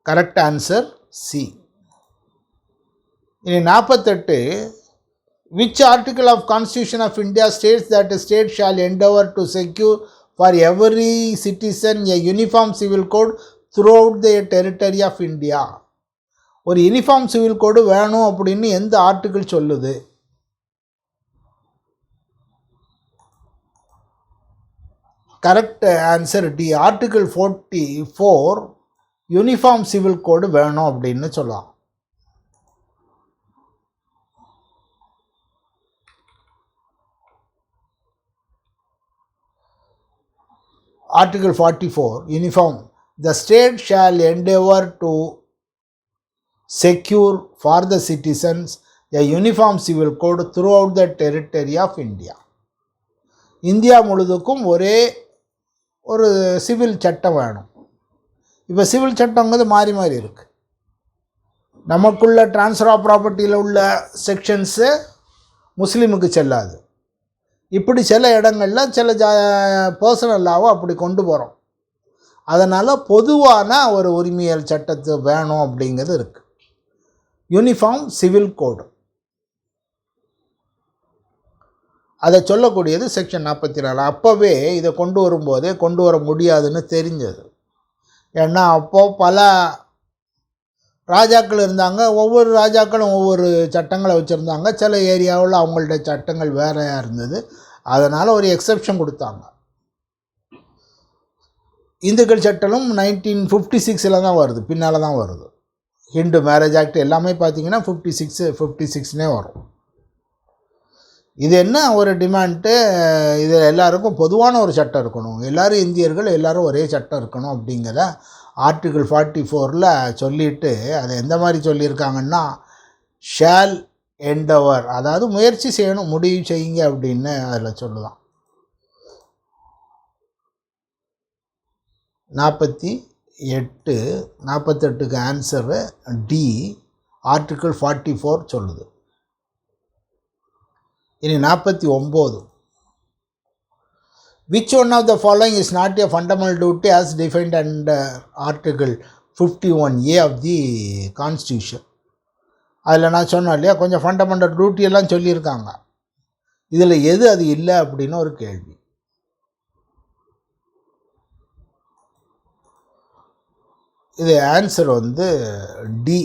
Correct answer C. In 48 which article of Constitution of India states that a state shall endeavour to secure for every citizen a uniform civil code throughout the territory of India? ஒரு யூனிஃபார்ம் சிவில் கோடு வேணும் அப்படின்னு எந்த ஆர்டிக்கிள் சொல்லுது? Correct answer D. Article 44 uniform civil code வேணும் அப்படின்னு சொல்லலாம். Article 44 uniform, the state shall endeavour to secure for the citizens a uniform civil code throughout the territory of India. India முழுதுக்கும் ஒரே ஒரு சிவில் சட்டம் வேணும். இப்போ சிவில் சட்டங்கிறது மாறி மாறி இருக்குது. நமக்குள்ள ட்ரான்ஸ்ஃபர் ஆஃப் ப்ராப்பர்ட்டியில் உள்ள செக்ஷன்ஸு முஸ்லீமுக்கு செல்லாது. இப்படி சில இடங்களில் சில பர்சனல் லாவை அப்படி கொண்டு போகிறோம். அதனால் பொதுவான ஒரு உரிமையல் சட்டத்தை வேணும் அப்படிங்கிறது இருக்குது. யூனிஃபார்ம் சிவில் கோடு அதை சொல்லக்கூடியது செக்ஷன் 44. அப்போவே இதை கொண்டு வரும்போதே கொண்டு வர முடியாதுன்னு தெரிஞ்சது. ஏன்னா அப்போது பல ராஜாக்கள் இருந்தாங்க. ஒவ்வொரு ராஜாக்களும் ஒவ்வொரு சட்டங்களை வச்சுருந்தாங்க. சில ஏரியாவில் அவங்கள்ட்ட சட்டங்கள் வேறையாக இருந்தது. அதனால் ஒரு எக்ஸப்ஷன் கொடுத்தாங்க. இந்துக்கள் சட்டமும் 1956 தான் வருது, பின்னால் தான் வருது. ஹிந்து மேரேஜ் ஆக்ட் எல்லாமே பார்த்தீங்கன்னா 56 வரும். இது என்ன ஒரு டிமாண்ட்டு, இது எல்லாருக்கும் பொதுவான ஒரு சட்டம் இருக்கணும், எல்லோரும் இந்தியர்கள் எல்லோரும் ஒரே சட்டம் இருக்கணும் அப்படிங்கிற ஆர்டிகிள் 44 சொல்லிவிட்டு அதை எந்த மாதிரி சொல்லியிருக்காங்கன்னா ஷேல் எண்டவர், அதாவது முயற்சி செய்யணும், முடிவு செய்யுங்க அப்படின்னு அதில் சொல்லலாம். 48க்கு ஆன்சரு டி, ஆர்டிகிள் 44 சொல்லுது. இனி 49 which one of the following is not a fundamental duty as defined under article 51A of the constitution? அதில் நான் சொன்னேன் இல்லையா, கொஞ்சம் ஃபண்டமெண்டல் டியூட்டியெல்லாம் சொல்லியிருக்காங்க. இதில் எது அது இல்லை அப்படின்னு ஒரு கேள்வி. இது answer D,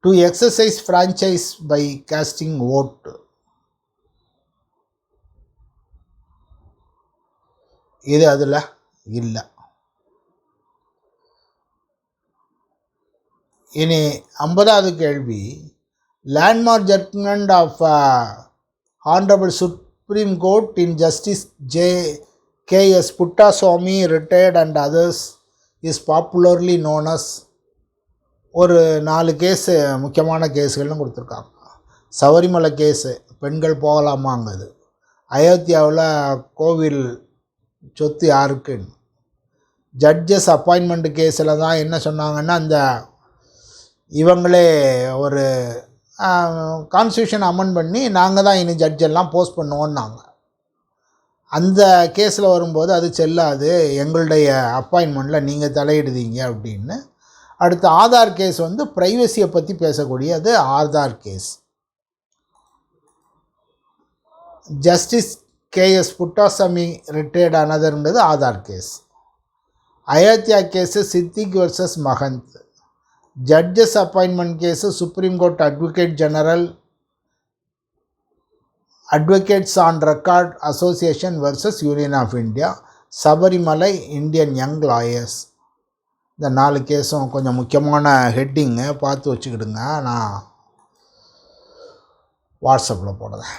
to exercise franchise by casting ஓட்டு. இது அதில் இல்லை. இனி 50வது கேள்வி, landmark judgement of honourable supreme court in justice J.K.S. Puttaswamy retired and others is popularly known as ஒரு 4 கேஸு முக்கியமான கேஸுகள்னு கொடுத்துருக்காங்க. சபரிமலை கேஸு, பெண்கள் போகலாமாங்குது. அயோத்தியாவில் கோவில் சொத்து யாருக்குன்னு. ஜட்ஜஸ் அப்பாயின்மெண்ட் கேஸில் தான் என்ன சொன்னாங்கன்னா, அந்த இவங்களே ஒரு கான்ஸ்டியூஷன் அமெண்ட் பண்ணி நாங்கள் தான் இனி ஜட்ஜெல்லாம் போஸ்ட் பண்ணுவோன்னாங்க. அந்த கேஸில் வரும்போது அது செல்லாது, எங்களுடைய அப்பாயின்மெண்ட்டில் நீங்கள் தலையிடுதீங்க அப்படின்னு. அடுத்து ஆதார் கேஸ் வந்து ப்ரைவசியை பற்றி பேசக்கூடியது Aadhaar case. Justice K S Puttaswamy retired ஆனதுன்றது Aadhaar case. Ayodhya case Siddiq versus Mahant. Judges appointment case supreme court advocate general advocates on record association versus union of India. Sabarimala Indian young lawyers. இந்த 4 கேஸும் கொஞ்சம் முக்கியமான ஹெட்டிங்கு பார்த்து வச்சுக்கிடுங்க, நான் வாட்ஸ்அப்பில் போடுறேன்.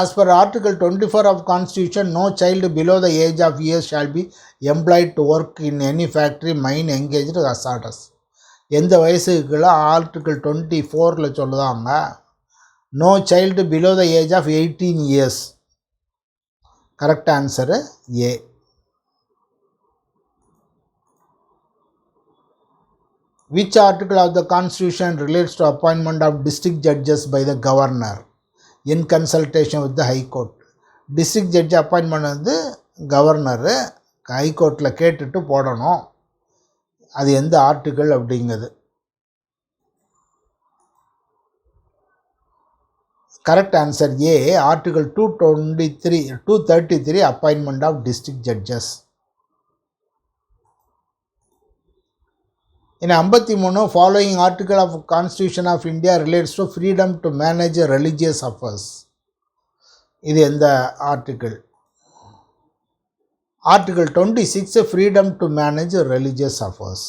As per Article 24 of Constitution, no child below the age of years shall be employed to work in any factory, mine, engaged as artists. எந்த வயசுக்குள்ள ஆர்டிகிள் 24 சொல்லுதாங்க, no child below the age of 18 years. Correct answer A. Which article of the Constitution relates to appointment of district judges by the governor in consultation with the High Court? District judge appointment வந்து கவர்னரு ஹைகோர்ட்டில் கேட்டுட்டு போடணும். அது எந்த ஆர்டிக்கிள் அப்படிங்கிறது. Correct answer A, article 233 appointment of district judges. In 53, following article of Constitution of India relates to freedom to manage religious affairs. இது எந்த article? Article 26 freedom to manage religious affairs.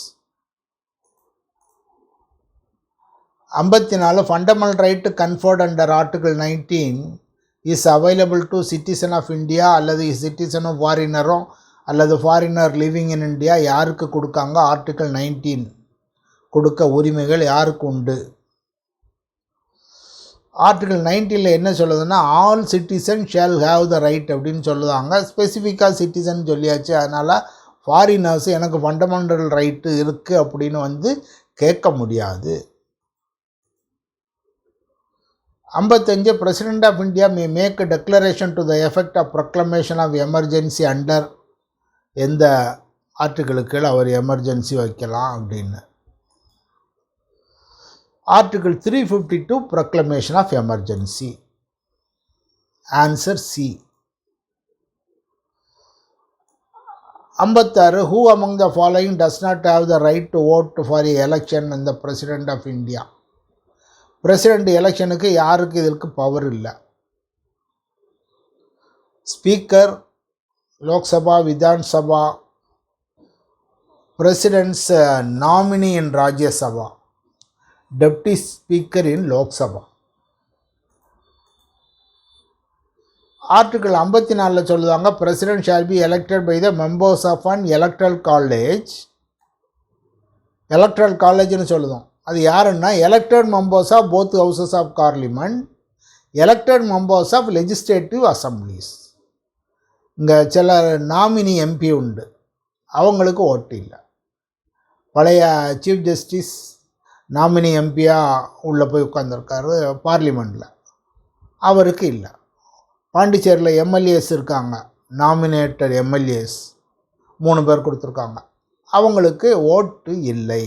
54 fundamental right conferred under article 19 is available to citizen of India அல்லது citizen of foreigner அல்லது foreigner living in India. யாருக்கு கொடுக்காங்க? ஆர்டிகிள் 19 கொடுக்க உரிமைகள் யாருக்கு உண்டு? ஆர்டிகிள் 19 என்ன சொல்லுதுன்னா, all citizen shall have the right அப்படின்னு சொல்லுவாங்க. ஸ்பெசிஃபிக்காக சிட்டிசன் சொல்லியாச்சு, அதனால் ஃபாரினர்ஸ் எனக்கு ஃபண்டமெண்டல் ரைட்டு இருக்குது அப்படின்னு வந்து கேட்க முடியாது. 55 president of India may make declaration to the effect of proclamation of emergency under எந்த ஆர்டிகிளுக்கு அவர் எமர்ஜென்சி வைக்கலாம் அப்படின்னு. Article 352 proclamation of emergency. Answer C. 56 who among the following does not have the right to vote for election இந்த பிரசிடென்ட் ஆஃப் இந்தியா. பிரசிடெண்ட் எலெக்ஷனுக்கு யாருக்கு இதற்கு பவர் இல்லை? Speaker, Lok Sabha, Vidhan Sabha, president's nominee in Rajya Sabha, deputy speaker in Lok Sabha. Article 54 சொல்லுவாங்க, president shawl be elected by the members of an electoral college. Electoral காலேஜ்னு சொல்லுதோம், அது யாருன்னா elected members of both houses of parliament, elected members of legislative assemblies. இங்கே சில நாமினி எம்பி உண்டு, அவங்களுக்கு ஓட்டு இல்லை. பழைய சீஃப் ஜஸ்டிஸ் நாமினி எம்பியாக உள்ளே போய் உட்காந்துருக்காரு பார்லிமெண்ட்டில், அவருக்கு இல்லை. பாண்டிச்சேரியில் எம்எல்ஏஸ் இருக்காங்க, நாமினேட்டட் எம்எல்ஏஸ் 3 பேர் கொடுத்துருக்காங்க, அவங்களுக்கு ஓட்டு இல்லை.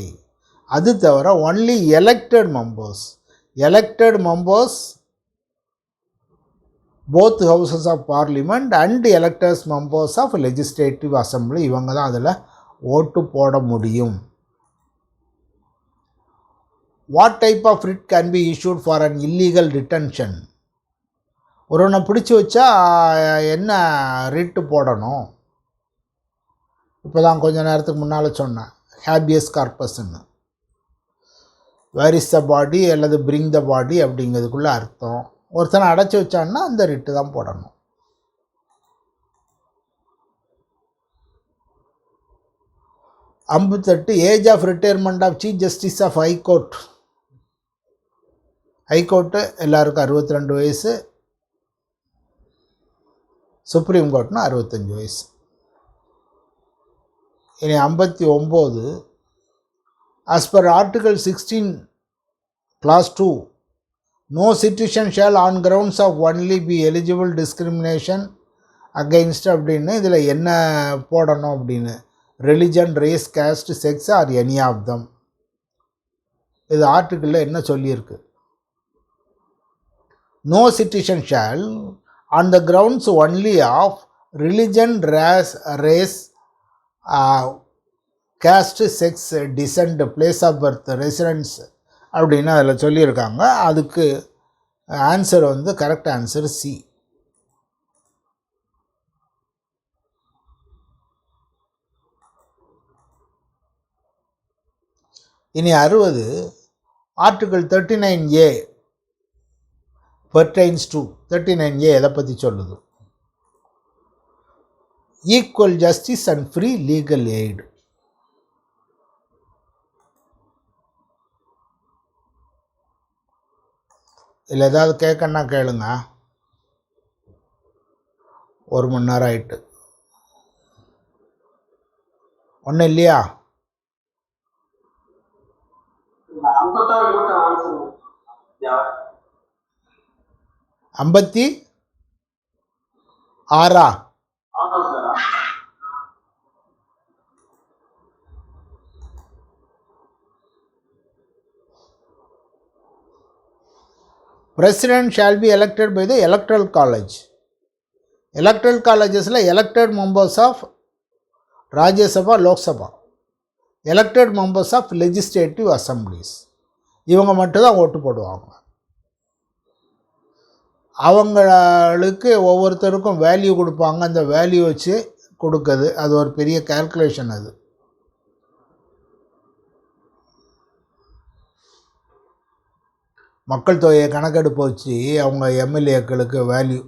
அது தவிர only elected members both houses of parliament and electors members of legislative assembly, இவங்க தான் அதில் ஓட்டு போட முடியும். What type of writ can be issued for an illegal detention? ஒருவனை பிடிச்சி வச்சா என்ன ரிட்டு போடணும்? இப்போ தான் கொஞ்ச நேரத்துக்கு முன்னால் சொன்னேன், ஹேபியஸ் கார்பஸ்ன்னு. வேர் இஸ் த பாடி அல்லது பிரிங் த பாடி அப்படிங்கிறதுக்குள்ள அர்த்தம். ஒருத்தனை அடைச்சி வச்சான்னா அந்த ரிட்டு தான் போடணும். ஐம்பத்தெட்டு age of retirement of chief justice of high court. High court எல்லாருக்கும் 62 வயசு, சுப்ரீம் கோர்ட்னா 65 வயசு. இனி 59 as per article 16 clause 2 no citizen shall on grounds of only be eligible discrimination against அப்படின்னு இதில் என்ன போடணும் அப்படின்னு religion, race, caste, sex or any of them. இது ஆர்டிக்கிளில் என்ன சொல்லியிருக்கு? No citizen shall on the grounds only of religion, race, caste, sex, descent, place of birth, residence அப்படின்னு அதில் சொல்லியிருக்காங்க. அதுக்கு ஆன்சர் வந்து கரெக்ட் ஆன்சர் சி. இனி 60 article 39A pertains to 39A எதை பற்றி சொல்லுது? Equal justice and free legal aid. இல்லை ஏதாவது கேட்கணுன்னா கேளுங்க. 1 மணி நேரம் ஆயிட்டு. ஒன்றும் இல்லையா? 56 President shall be elected by the electoral college. Electoral collegesல elected members of Rajya Sabha, Lok Sabha, elected members of legislative assemblies, இவங்க மட்டும்தான் ஓட்டு போடுவாங்க. அவங்களுக்கு ஒவ்வொருத்தருக்கும் வேல்யூ கொடுப்பாங்க. அந்த வேல்யூ வச்சு கொடுக்குது. அது ஒரு பெரிய கால்குலேஷன். அது மக்கள் தொகையை கணக்கெடுப்பு வச்சு அவங்க எம்எல்ஏக்களுக்கு வேல்யூ,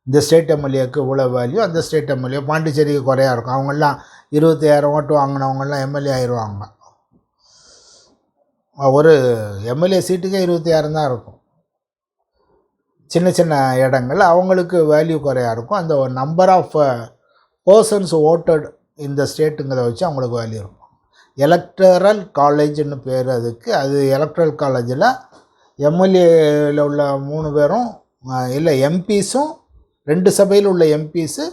இந்த ஸ்டேட் எம்எல்ஏக்கு இவ்வளோ வேல்யூ, அந்த ஸ்டேட் எம்எல்ஏ பாண்டிச்சேரிக்கு குறையா இருக்கும். அவங்கெல்லாம் 25,000 ஓட்டு வாங்கினவங்கெல்லாம் எம்எல்ஏ ஆயிடுவாங்க. ஒரு எம்எல்ஏ சீட்டுக்கே 26 தான் இருக்கும். சின்ன சின்ன இடங்கள் அவங்களுக்கு வேல்யூ குறையா இருக்கும். அந்த நம்பர் ஆஃப் பர்சன்ஸ் ஓட்டட் இந்த ஸ்டேட்டுங்கிறத வச்சு அவங்களுக்கு வேல்யூ இருக்கும். எலக்டரல் காலேஜ்னு பேர் அதுக்கு. அது எலக்ட்ரல் காலேஜில் எம்எல்ஏவில் உள்ள 3 பேரும் இல்லை எம்பிஸும் 2 சபையில் உள்ள எம்பிஸு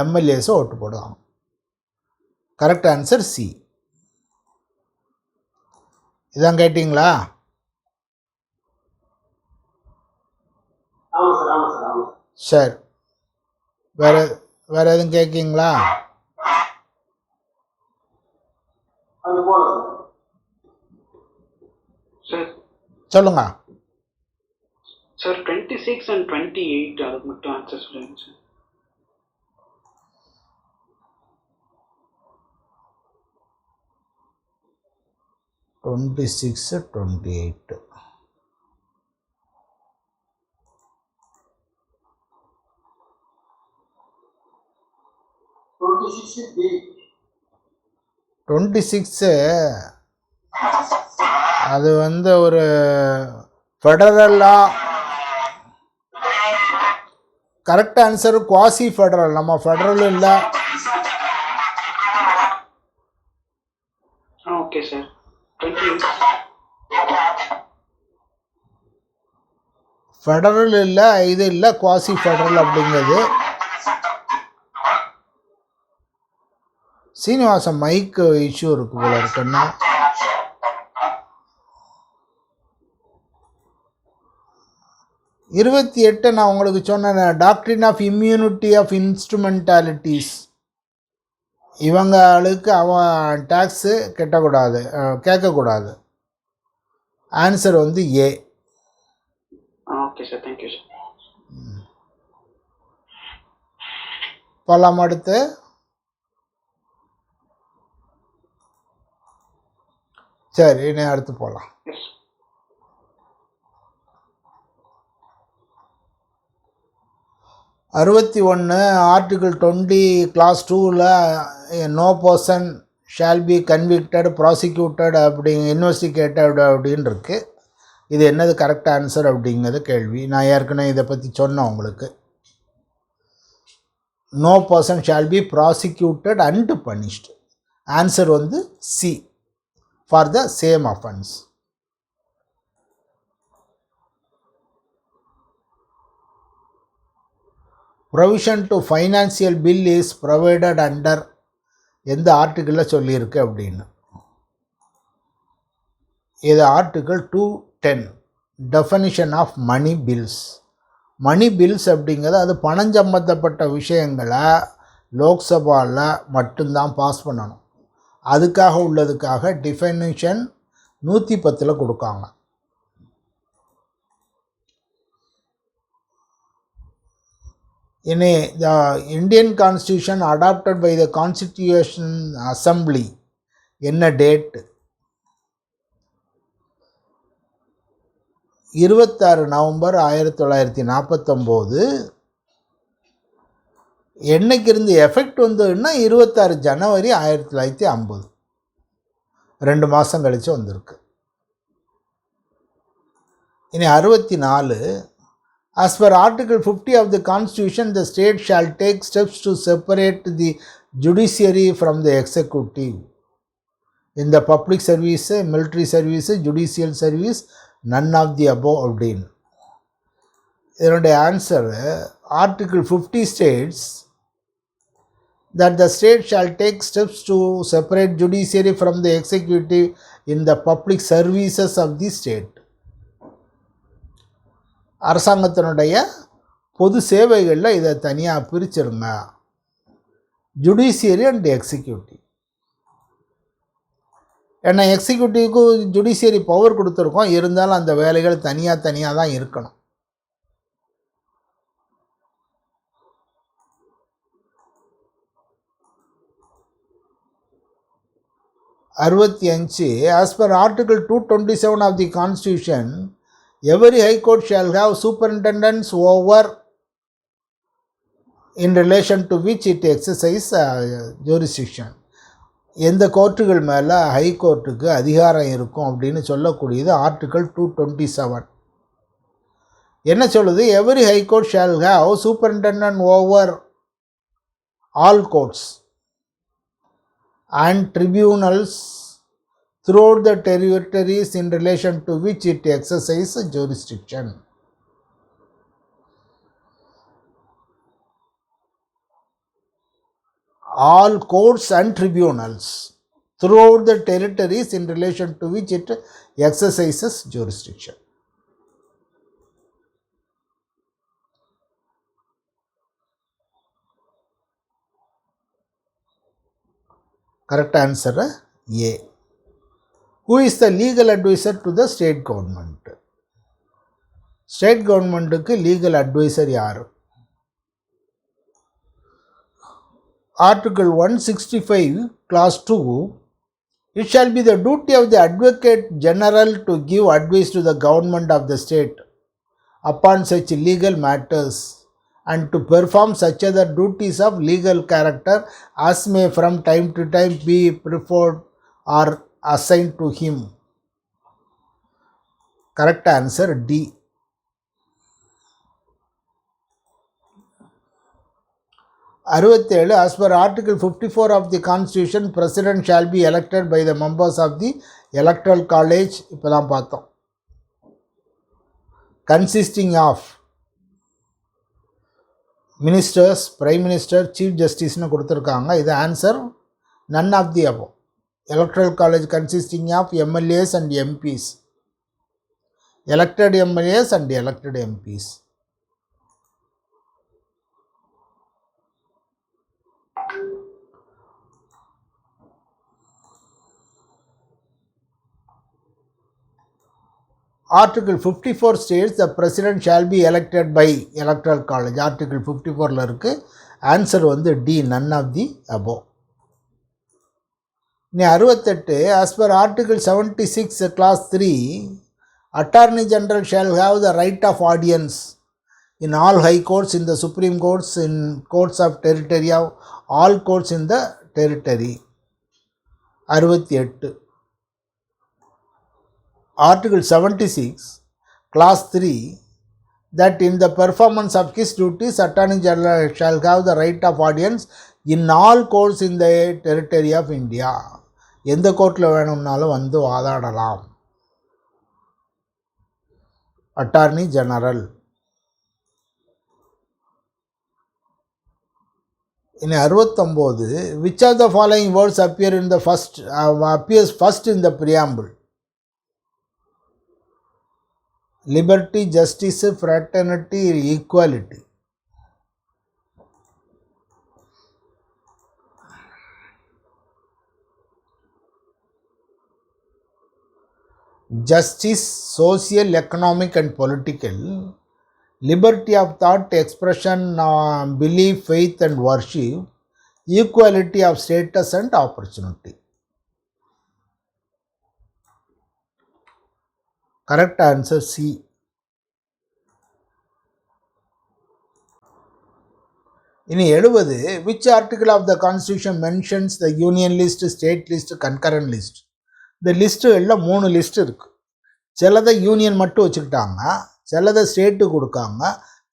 எம்எல்ஏஸும் ஓட்டு போடுவாங்க. Correct answer C. இதான் கேட்டிங்களா? சரி, வேறு எதுவும் கேட்குங்களா? சொல்லுங்க சார். 26 and 28 அதுக்கு மட்டும் ஆன்சர் சொல்லுங்க சார். 26, 28. அது வந்து ஒரு ஃபெடரலா? Correct answer quasi federal. நம்ம ஃபெடரல் இல்லை. Okay sir. ஃபெடரல் இல்லை, இது இல்லை, குவாசி ஃபெடரல் அப்படிங்கிறது. சீனிவாசன் மைக்கு இஷ்யூ இருக்கு போல இருக்குன்னா. இருபத்தி 28 நான் உங்களுக்கு சொன்னேன். Doctrine of immunity of instrumentalities. இவங்களுக்கு அவன் டேக்ஸு கட்டக்கூடாது, கேட்கக்கூடாது. ஆன்சர் வந்து A. Okay sir, thank you sir. போகலாம் அடுத்து. சரி, இனி அடுத்து போகலாம். எஸ். அறுபத்தி ஒன்று ஆர்டிகிள் 20 கிளாஸ் 2ல் no person shall be convicted prosecuted investigated அப்படின்னு இருக்குது. இது என்னது கரெக்ட் ஆன்சர் அப்படிங்கிறது கேள்வி. நான் ஏற்கனவே இதை பற்றி சொன்னேன் உங்களுக்கு. No person shall be prosecuted and punished. Answer வந்து C, for the same offence. Provision to financial bill is provided under எந்த ஆர்டிக்கிளில் சொல்லியிருக்கு அப்படின்னு. இது article 210 definition of money bills. Money bills அப்படிங்கிறது அது பணம் சம்பந்தப்பட்ட விஷயங்களை லோக்சபாவில் மட்டும்தான் பாஸ் பண்ணணும். அதுக்காக உள்ளதுக்காக டிஃபனிஷன் 110 கொடுக்காங்க. In the Indian Constitution adopted by the Constitution Assembly என்ன டேட்? 26 நவம்பர் 1949. என்னைக்கு இருந்து எஃபெக்ட் வந்ததுன்னா 26 ஜனவரி 1950. 2 மாதம் கழித்து வந்திருக்கு. இனி 64. As per Article 50 of the Constitution, the state shall take steps to separate the judiciary from the executive. In the public service, military service, judicial service, none of the above அப்படின்னு. இதனுடைய answer Article 50 states that the state shall take steps to separate judiciary from the executive in the public services of the state. அரசாங்கத்தினுடைய பொது சேவைகளில் இதை தனியாக பிரிச்சிருங்க. Judiciary and executive. ஏன்னா எக்ஸிக்யூட்டிவ்க்கு ஜுடிஷியரி பவர் கொடுத்துருக்கோம், இருந்தாலும் அந்த வேலைகள் தனியாக தான் இருக்கணும். அறுபத்தி as per Article 227 of the Constitution, every High Court shall have superintendents over in relation to which it exercise jurisdiction. எந்த கோர்ட்டுகள் மேலே ஹை கோர்ட்டுக்கு அதிகாரம் இருக்கும் அப்படின்னு சொல்லக்கூடியது ஆர்டிகல் 227. என்ன சொல்லுது? Every high court shall have superintendent over all courts and tribunals throughout the territories in relation to which it exercises jurisdiction. All courts and tribunals throughout the territories in relation to which it exercises jurisdiction. Correct answer A. Who is the legal advisor to the state government? State governmentக்கு legal advisor யார்? Article 165 clause 2, it shall be the duty of the advocate general to give advice to the government of the state upon such legal matters and to perform such other duties of legal character as may from time to time be preferred or assigned to him. Correct answer D. அறுபத்தேழு as per Article 54 of the Constitution, President shall be elected by the members of the Electoral College. இப்போ தான் பார்த்தோம். Consisting of ministers, Prime Minister, Chief Justice னு கொடுத்துருக்காங்க. இது answer none of the above. Electoral College consisting of MLAs and MPs. Elected MLAs and elected MPs. Article 54 states the president shall be elected by Electoral College. Article 54ல இருக்கு. ஆன்சர் வந்து D, none of the above. இனி 68 as per article 76 class 3 attorney general shall have the right of audience in all high courts, in the supreme courts, in courts of territory of all courts in the territory. 68 article 76 class 3 that in the performance of his duties attorney general shall have the right of audience in all courts in the territory of India. எந்த கோர்ட்டில் வேணும்னாலும் வந்து வாதாடலாம். Attorney general. இனி 69 which of the following words appears first in the preamble? Liberty, justice, fraternity, equality. Justice, social, economic and political. Liberty of thought, expression, belief, faith and worship. Equality of status and opportunity. Correct answer C. இனி 70 which article of the constitution mentions the union list, state list, concurrent list? இந்த லிஸ்ட்டுகளில் 3 லிஸ்ட் இருக்குது. சிலதை யூனியன் மட்டும் வச்சுக்கிட்டாங்க, சிலதை ஸ்டேட்டு கொடுக்காங்க,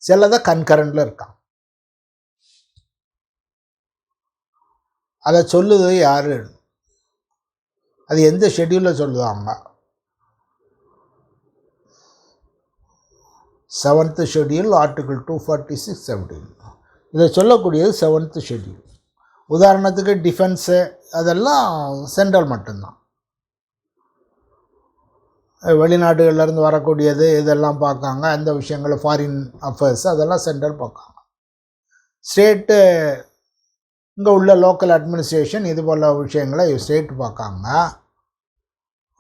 சிலதை கன்கரண்டில் இருக்காங்க. அதை சொல்லுது யார்? அது எந்த ஷெட்யூலில் சொல்லுவாங்க? 7th schedule article 246 17. இதை சொல்லக்கூடியது 7th ஷெட்யூல். உதாரணத்துக்கு டிஃபென்ஸு அதெல்லாம் சென்ட்ரல் மட்டும்தான். வெளிநாடுகள்லேருந்து வரக்கூடியது இதெல்லாம் பார்க்காங்க. அந்த விஷயங்கள் ஃபாரின் அஃபேர்ஸ் அதெல்லாம் சென்ட்ரல் பார்க்காங்க. ஸ்டேட்டு இங்கே உள்ள லோக்கல் அட்மினிஸ்ட்ரேஷன் இது போல் விஷயங்களை ஸ்டேட்டு பார்க்காங்க.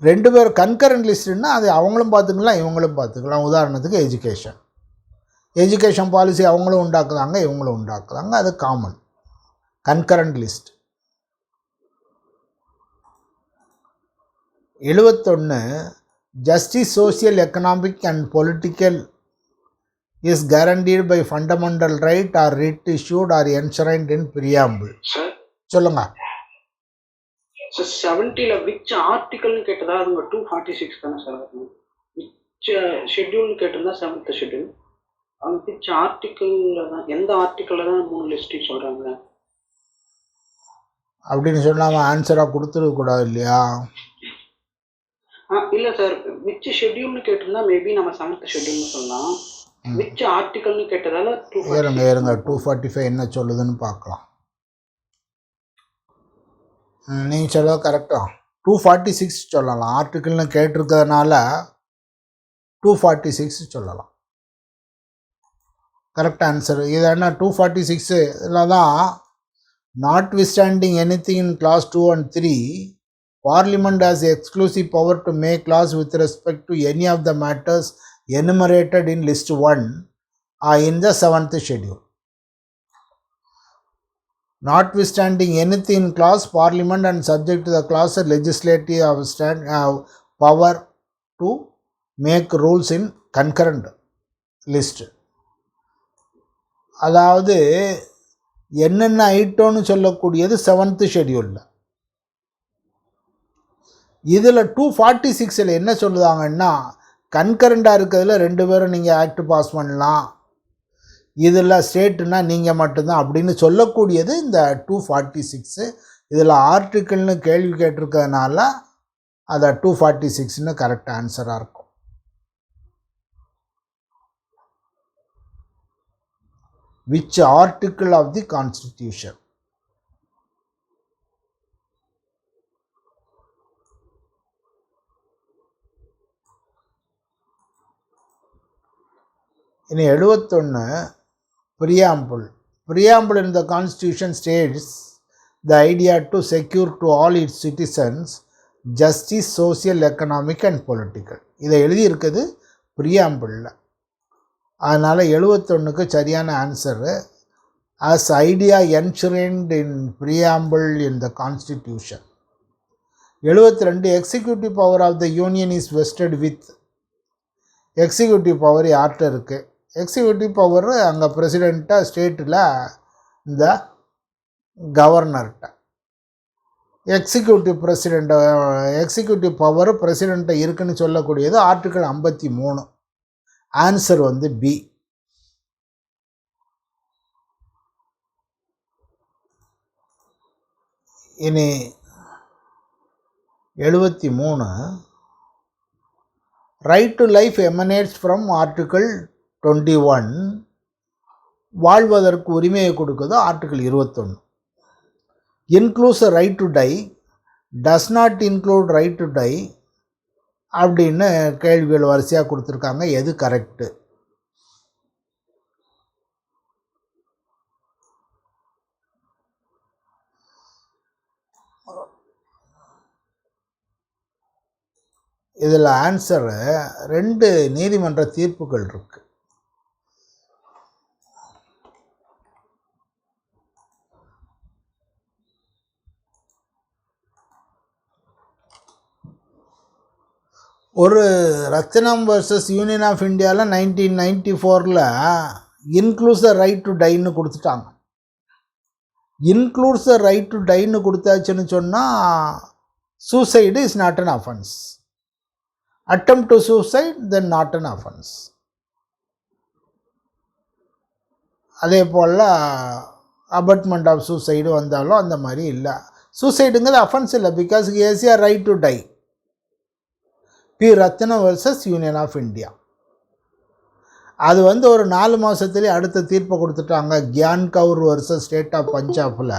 2 பேர் கன்கரண்ட் லிஸ்ட்டுன்னா அது அவங்களும் பார்த்துக்கலாம் இவங்களும் பார்த்துக்கலாம். உதாரணத்துக்கு எஜுகேஷன் பாலிசி அவங்களும் உண்டாக்குறாங்க இவங்களும் உண்டாக்குறாங்க. அது common concurrent list. 71 justice, social, economic and political is guaranteed by fundamental right or writ issued or enshrined in preamble. Sir சொல்லுங்க. சார் 70ல which article கேட்டதா? அது 246 தானே சார்? which schedule கேட்டிருந்தா 7th schedule. அவங்க which article தான், எந்த ஆர்டிக்கலில் தான் 3 லிஸ்ட் சொல்கிறாங்க அப்படின்னு சொல்லாமல் ஆன்சராக கொடுத்துருக்கூடாது இல்லையா? இல்லை சார், விச் ஷெட்யூல்னு கேட்டிருந்தா மேபி நம்ம 7th ஷெட்யூல்னு சொல்லலாம். விச் ஆர்டிக்கல்னு கேட்டதால இருங்க 245 என்ன சொல்லுதுன்னு பார்க்கலாம். நீங்கள் சொல்ல கரெக்டா 246 சொல்லலாம். ஆர்டிக்கல்னு கேட்டிருக்கிறதுனால 246 சொல்லலாம். Correct answer. இது என்ன 246 இதில் தான் நாட்விஸ்டாண்டிங் anything in class 2 and 3 Parliament has exclusive power to make laws with respect to any of the matters enumerated in list 1 in the 7th schedule. Notwithstanding anything in clause, Parliament and subject to the clause legislative have power to make rules in concurrent list. அதாவது என்னென்ன ஐட்டம்னு சொல்லக்கூடியது 7th ஷெட்யூலில். இதில் 246 என்ன சொல்லுதாங்கன்னா கன்கரண்டாக இருக்கிறதுல 2 பேரும் நீங்கள் ஆக்ட் பாஸ் பண்ணலாம், இதில் ஸ்டேட்டுனா நீங்கள் மட்டும்தான் அப்படின்னு சொல்லக்கூடியது இந்த 246. இதில் ஆர்டிக்கிள்னு கேள்வி கேட்டிருக்கிறதுனால அதை 246ன்னு கரெக்ட் ஆன்சராக இருக்கும். Which article of the Constitution? In 71 preamble. Preamble in the Constitution states the idea to secure to all its citizens justice, social, economic and political. இதை எழுதியிருக்குது preamble. அதனால் 71க்கு சரியான answer as idea enshrined in preamble in the Constitution. 72 executive power of the union is vested with. Executive power யார்கிட்ட இருக்குது? எக்ஸிக்யூட்டிவ் பவர் அங்கே பிரசிடெண்ட்டாக ஸ்டேட்டில் இந்த கவர்னர்கிட்ட. எக்ஸிக்யூட்டிவ் பவர் பிரசிடெண்ட்டை இருக்குன்னு சொல்லக்கூடியது ஆர்டிகிள் 53. ஆன்சர் வந்து பி. இனி 73 right to life emanates from article 21. வாழ்வதற்கு உரிமையை கொடுக்குது article 21. Includes right to tie, does not include right to tie அப்படின்னு கேள்விகள் வரிசையாக கொடுத்துருக்காங்க. எது கரெக்டு? இதில் ஆன்சரு 2 நீதிமன்ற தீர்ப்புகள் இருக்குது. ஒரு ரத்னம் வர்சஸ் யூனியன் ஆஃப் இந்தியாவில் 1994 இன்க்ளூஸ் த ரைட் டு டைன்னு கொடுத்துட்டாங்க. இன்க்ளூட்ஸ் த ரைட் டு டைன்னு கொடுத்தாச்சுன்னு சொன்னால் suicide is not an offence. Attempt to suicide then not an offence. அதே போல் அபட்மெண்ட் ஆஃப் சூசைடு வந்தாலும் அந்த மாதிரி இல்லை. சூசைடுங்கிறது அஃபென்ஸ் இல்லை, because he has a right to die. P Rathinam versus union of India. அது வந்து ஒரு 4 மாதத்துலேயே அடுத்த தீர்ப்பை கொடுத்துட்டாங்க. Gian Kaur versus state of பஞ்சாபில்.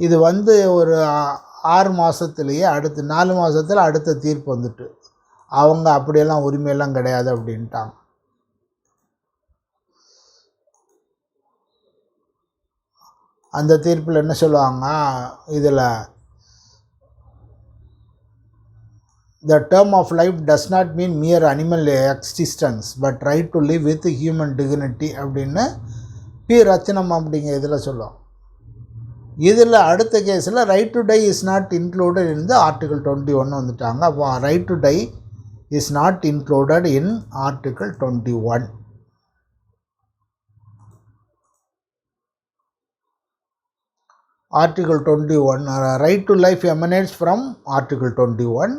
இது வந்து ஒரு 6 மாதத்துலேயே அடுத்து 4 மாதத்தில் அடுத்த தீர்ப்பு வந்துட்டு அவங்க அப்படியெல்லாம் உரிமையெல்லாம் கிடையாது அப்படின்ட்டாங்க. அந்த தீர்ப்பில் என்ன சொல்லுவாங்க? இதில் the term of life does not mean mere animal existence but right to live with human dignity அப்படின்னு பி ரத்னம் அப்படிங்க இதில் சொல்லுவோம். இதில் அடுத்த கேஸில் right to tie is not included in the article 21 வந்துட்டாங்க. அப்போ right to tie is not included in article 21. Article 21 right to life emanates from article 21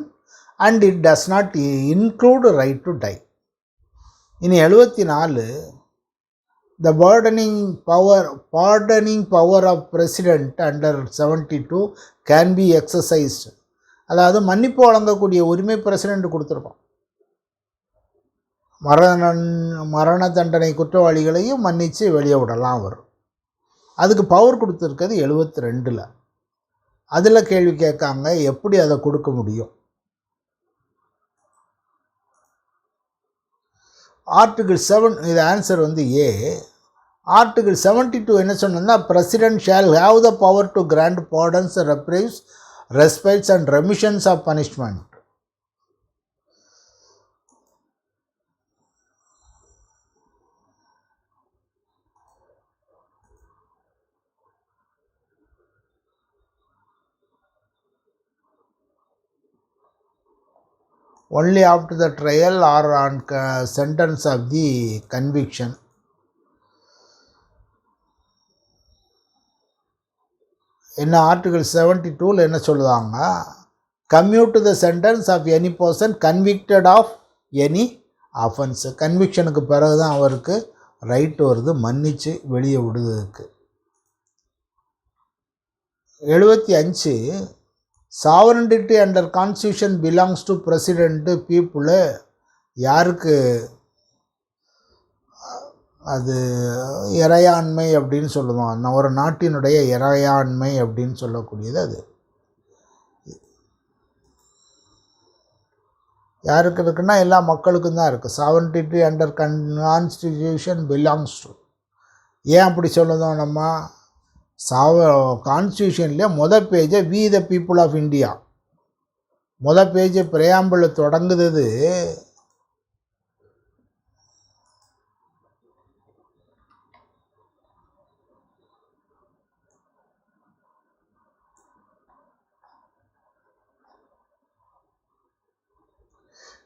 and it does not include right to die. இனி 74 the pardoning power of president under 72 can be exercised. அதாவது மன்னிப்பு வழங்கக்கூடிய உரிமை பிரசிடெண்ட் கொடுத்துருக்கோம். மரண தண்டனை குற்றவாளிகளையும் மன்னித்து வெளியே விடலாம் வரும். அதுக்கு பவர் கொடுத்துருக்கிறது 72. அதில் கேள்வி கேட்காங்க, எப்படி அதை கொடுக்க முடியும்? ஆர்டிகிள் 7, இது ஆன்சர் வந்து ஏ. ஆர்டிகிள் 72 என்ன சொன்னா, president shall have the power to grant pardons, reprieves, respites and remissions of punishment. only after the trial or on sentence of the conviction. என்ன ஆர்டிகிள் 72 என்ன சொல்லுவாங்க? commute to the sentence of any person convicted of any offense. கன்விக்ஷனுக்கு பிறகு தான் அவருக்கு ரைட் வருது மன்னிச்சு வெளியே விடுவதற்கு. 75 sovereignty under constitution belongs to president people. யாருக்கு அது இறையாண்மை அப்படின்னு சொல்லுவோம். ஒரு நாட்டினுடைய இறையாண்மை அப்படின்னு சொல்லக்கூடியது அது யாருக்கு இருக்குன்னா எல்லா மக்களுக்கும் தான் இருக்குது. Sovereignty under constitution belongs to. ஏன் அப்படி சொல்லுதோம் நம்ம? கான்ஸ்டியூஷன்லேயே பேஜை we the people of India, பேஜை பிரையாம்பிள் தொடங்குது.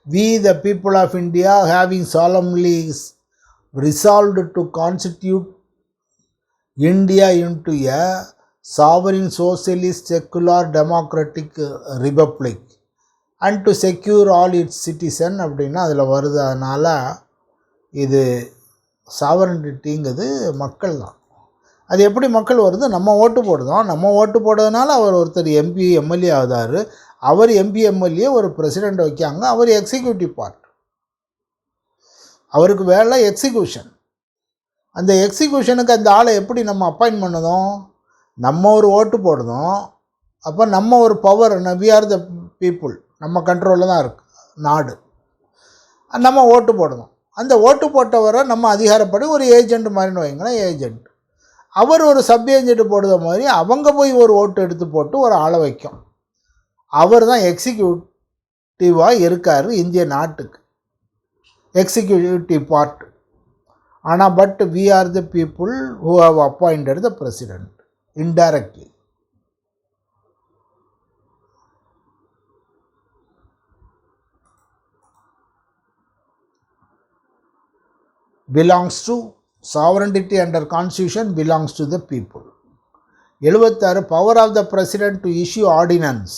We, the people of India, having solemnly resolved to constitute India into a sovereign socialist secular democratic republic and to secure all its citizen அப்படின்னா அதில் வருது. அதனால் இது சாவரண்டிட்டிங்கிறது மக்கள் தான். அது எப்படி மக்கள் வருது? நம்ம ஓட்டு போடுதோம். நம்ம ஓட்டு போடுறதுனால அவர் ஒருத்தர் எம்பி எம்எல்ஏ ஆகுதார். அவர் எம்பி எம்எல்ஏ ஒரு பிரசிடெண்ட் வைக்காங்க. அவர் எக்ஸிக்யூட்டிவ் பார்ட். அவருக்கு வேலை எக்ஸிக்யூஷன். அந்த எக்ஸிக்யூஷனுக்கு அந்த ஆளை எப்படி நம்ம அப்பாயின்ட் பண்ணதும்? நம்ம ஒரு ஓட்டு போடுதோம். அப்போ நம்ம ஒரு power, we are the people, நம்ம கண்ட்ரோலில் தான் இருக்குது நாடு. நம்ம ஓட்டு போடுதோம். அந்த ஓட்டு போட்டவரை நம்ம அதிகாரப்படி ஒரு ஏஜெண்ட் மாதிரின்னு வைங்களேன். ஏஜெண்ட் அவர் ஒரு சப் ஏஜெண்ட் போடுற மாதிரி அவங்க போய் ஒரு ஓட்டு எடுத்து போட்டு ஒரு ஆளை வைக்கும். அவர் தான் எக்ஸிக்யூட்டிவாக இருக்கார் இந்திய நாட்டுக்கு, எக்ஸிக்யூட்டிவ் பார்ட். ஆனால் but we are the people who have appointed the president indirectly. belongs to sovereignty under constitution belongs to the people. 76 power of the president to issue ordinance.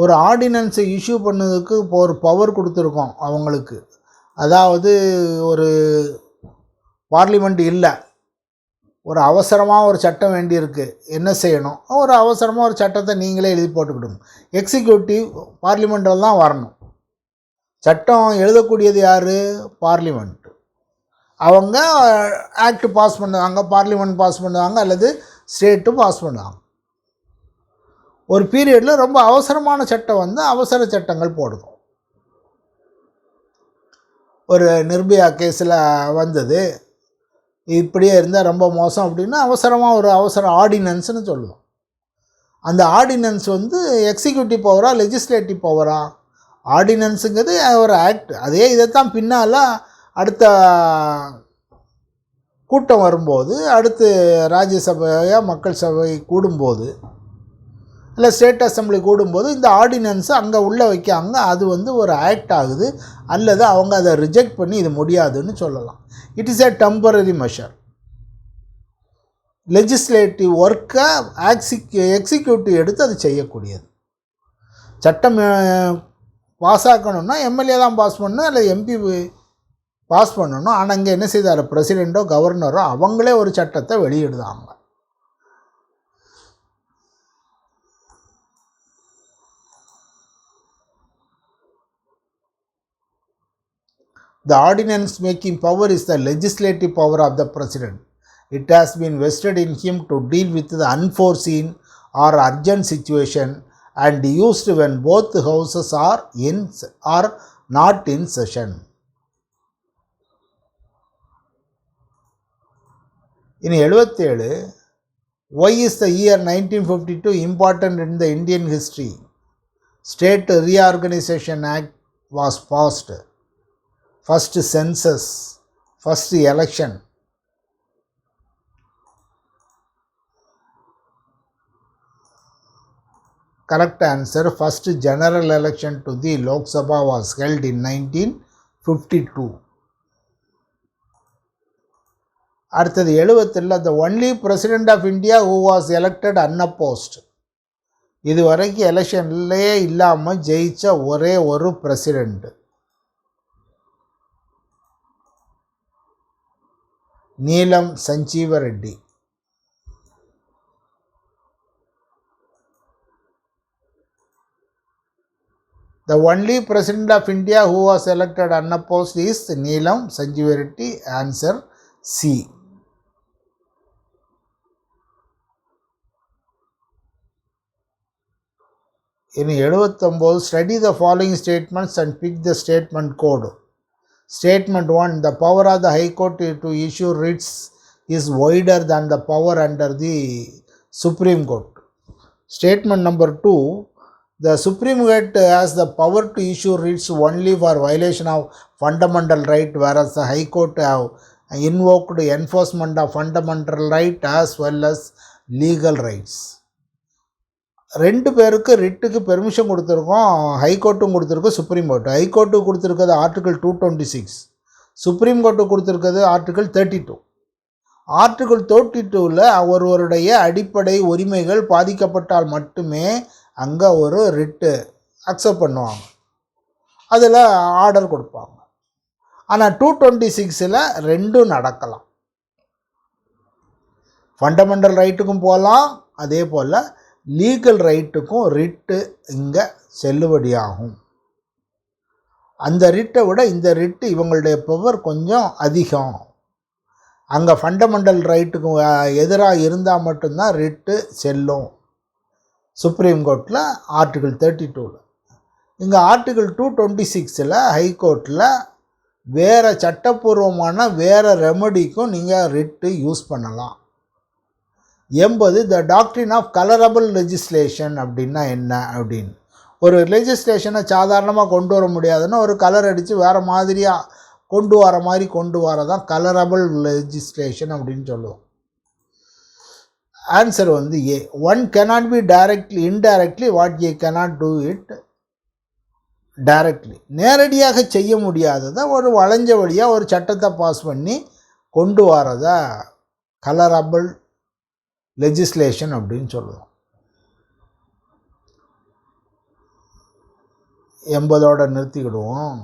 ஒரு ஆர்டினன்ஸை இஷ்யூ பண்ணதுக்கு இப்போ ஒரு பவர் கொடுத்துருக்கோம் அவங்களுக்கு. அதாவது ஒரு பார்லிமெண்ட் இல்லை, ஒரு அவசரமாக ஒரு சட்டம் வேண்டியிருக்கு, என்ன செய்யணும்? ஒரு அவசரமாக ஒரு சட்டத்தை நீங்களே எழுதி போட்டுக்கிடுங்க. எக்ஸிக்யூட்டிவ் பார்லிமெண்ட்டில் தான் வரணும். சட்டம் எழுதக்கூடியது யார்? பார்லிமெண்ட். அவங்க ஆக்ட் பாஸ் பண்ணுவாங்க, பார்லிமெண்ட் பாஸ் பண்ணுவாங்க, அல்லது ஸ்டேட்டு பாஸ் பண்ணுவாங்க. ஒரு பீரியடில் ரொம்ப அவசரமான சட்டம் வந்து அவசர சட்டங்கள் போடுவோம். ஒரு நிர்பயா கேஸில் வந்தது, இப்படியே இருந்தால் ரொம்ப மோசம் அப்படின்னா அவசரமாக ஒரு அவசர ஆர்டினன்ஸ்னு சொல்லுவோம். அந்த ஆர்டினன்ஸ் வந்து எக்ஸிக்யூட்டிவ் பவரா லெஜிஸ்லேட்டிவ் பவரா? ஆர்டினன்ஸுங்கிறது ஒரு ஆக்ட். அதே இதைத்தான் பின்னால் அடுத்த கூட்டம் வரும்போது, அடுத்து ராஜ்யசபையா மக்கள் சபை கூடும்போது, இல்லை ஸ்டேட் அசம்பிளி கூடும்போது இந்த ஆர்டினன்ஸை அங்கே உள்ளே வைக்காங்க. அது வந்து ஒரு ஆக்ட் ஆகுது, அல்லது அவங்க அதை ரிஜெக்ட் பண்ணி இது முடியாதுன்னு சொல்லலாம். It is a temporary measure. Legislative ஒர்க்கை எக்ஸிக்யூட்டிவ் எடுத்து அது செய்யக்கூடியது. சட்டம் பாஸ் ஆக்கணும்னா எம்எல்ஏ தான் பாஸ் பண்ணணும், இல்லை எம்பி பாஸ் பண்ணணும். ஆனால் இங்கே என்ன செய்தார்? பிரசிடெண்ட்டோ கவர்னரோ அவங்களே ஒரு சட்டத்தை வெளியிடுதாங்க. The ordinance making power is the legislative power of the president. It has been vested in him to deal with the unforeseen or urgent situation and used when both houses are not in session. In 77, why is the year 1952 important in the Indian history? State Reorganization Act was passed. First census, first election. Correct answer, first general election to the Lok Sabha was held in 1952. அடுத்தது 70, the only president of India who was elected unopposed. இது வரைக்கும் எலெக்ஷன்லேயே இல்லாமல் ஜெயிச்ச ஒரே ஒரு பிரசிடெண்ட் நீலம் Sanjeeva Reddy. The only president of India who was elected unopposed is Neelam Sanjeev Reddy. Answer C. In 79, study the following statements and pick the statement code. Statement 1, the power of the High Court to issue writs is wider than the power under the Supreme Court. Statement number 2, the Supreme Court has the power to issue writs only for violation of fundamental right, whereas the High Court have invoked enforcement of fundamental right as well as legal rights. 2 பேருக்கு ரிட்டுக்கு பெர்மிஷன் கொடுத்துருக்கோம். ஹைகோர்ட்டும் கொடுத்துருக்கோம், சுப்ரீம் கோர்ட்டு. ஹைகோர்ட்டுக்கு கொடுத்துருக்கிறது ஆர்டிகல் 226, சுப்ரீம் கோர்ட்டுக்கு கொடுத்துருக்கிறது ஆர்டிகல் 32. ஆர்டிகல் 32ல் ஒருவருடைய அடிப்படை உரிமைகள் பாதிக்கப்பட்டால் மட்டுமே அங்கே ஒரு ரிட்டு அக்செப்ட் பண்ணுவாங்க, அதில் ஆர்டர் கொடுப்பாங்க. ஆனால் 226ல் ரெண்டும் நடக்கலாம். ஃபண்டமெண்டல் ரைட்டுக்கும் போகலாம், அதே போல் லீகல் ரைட்டுக்கும் ரிட்டு இங்கே செல்லுபடியாகும். அந்த ரிட்டை விட இந்த ரிட்டு இவங்களுடைய பவர் கொஞ்சம் அதிகம். அங்கே ஃபண்டமெண்டல் ரைட்டுக்கு எதிராக இருந்தால் மட்டும்தான் ரிட்டு செல்லும் சுப்ரீம் கோர்ட்டில் ஆர்டிகல் 32ல். இங்கே ஆர்டிகல் 226ல் ஹைகோர்ட்டில் வேறு சட்டப்பூர்வமான வேறு ரெமடிக்கும் நீங்கள் ரிட்டு யூஸ் பண்ணலாம். 80 த டாக்ட்ரின் ஆஃப் கலரபிள் லெஜிஸ்லேஷன் அப்படின்னா என்ன அப்படின்னு. ஒரு லெஜிஸ்லேஷனை சாதாரணமாக கொண்டு வர முடியாதுன்னா ஒரு கலர் அடித்து வேறு மாதிரியாக கொண்டு வரதான் கலரபிள் லெஜிஸ்லேஷன் அப்படின்னு சொல்லுவோம். ஆன்சர் வந்து A. One cannot be directly indirectly what A cannot do it directly. நேரடியாக செய்ய முடியாததை ஒரு வளைஞ்ச வழியாக ஒரு சட்டத்தை பாஸ் பண்ணி கொண்டு வரதை கலரபிள் லெஜிஸ்லேஷன் அப்படின்னு சொல்லுவோம். 80ஓட நிறுத்திக்கிடுவோம்.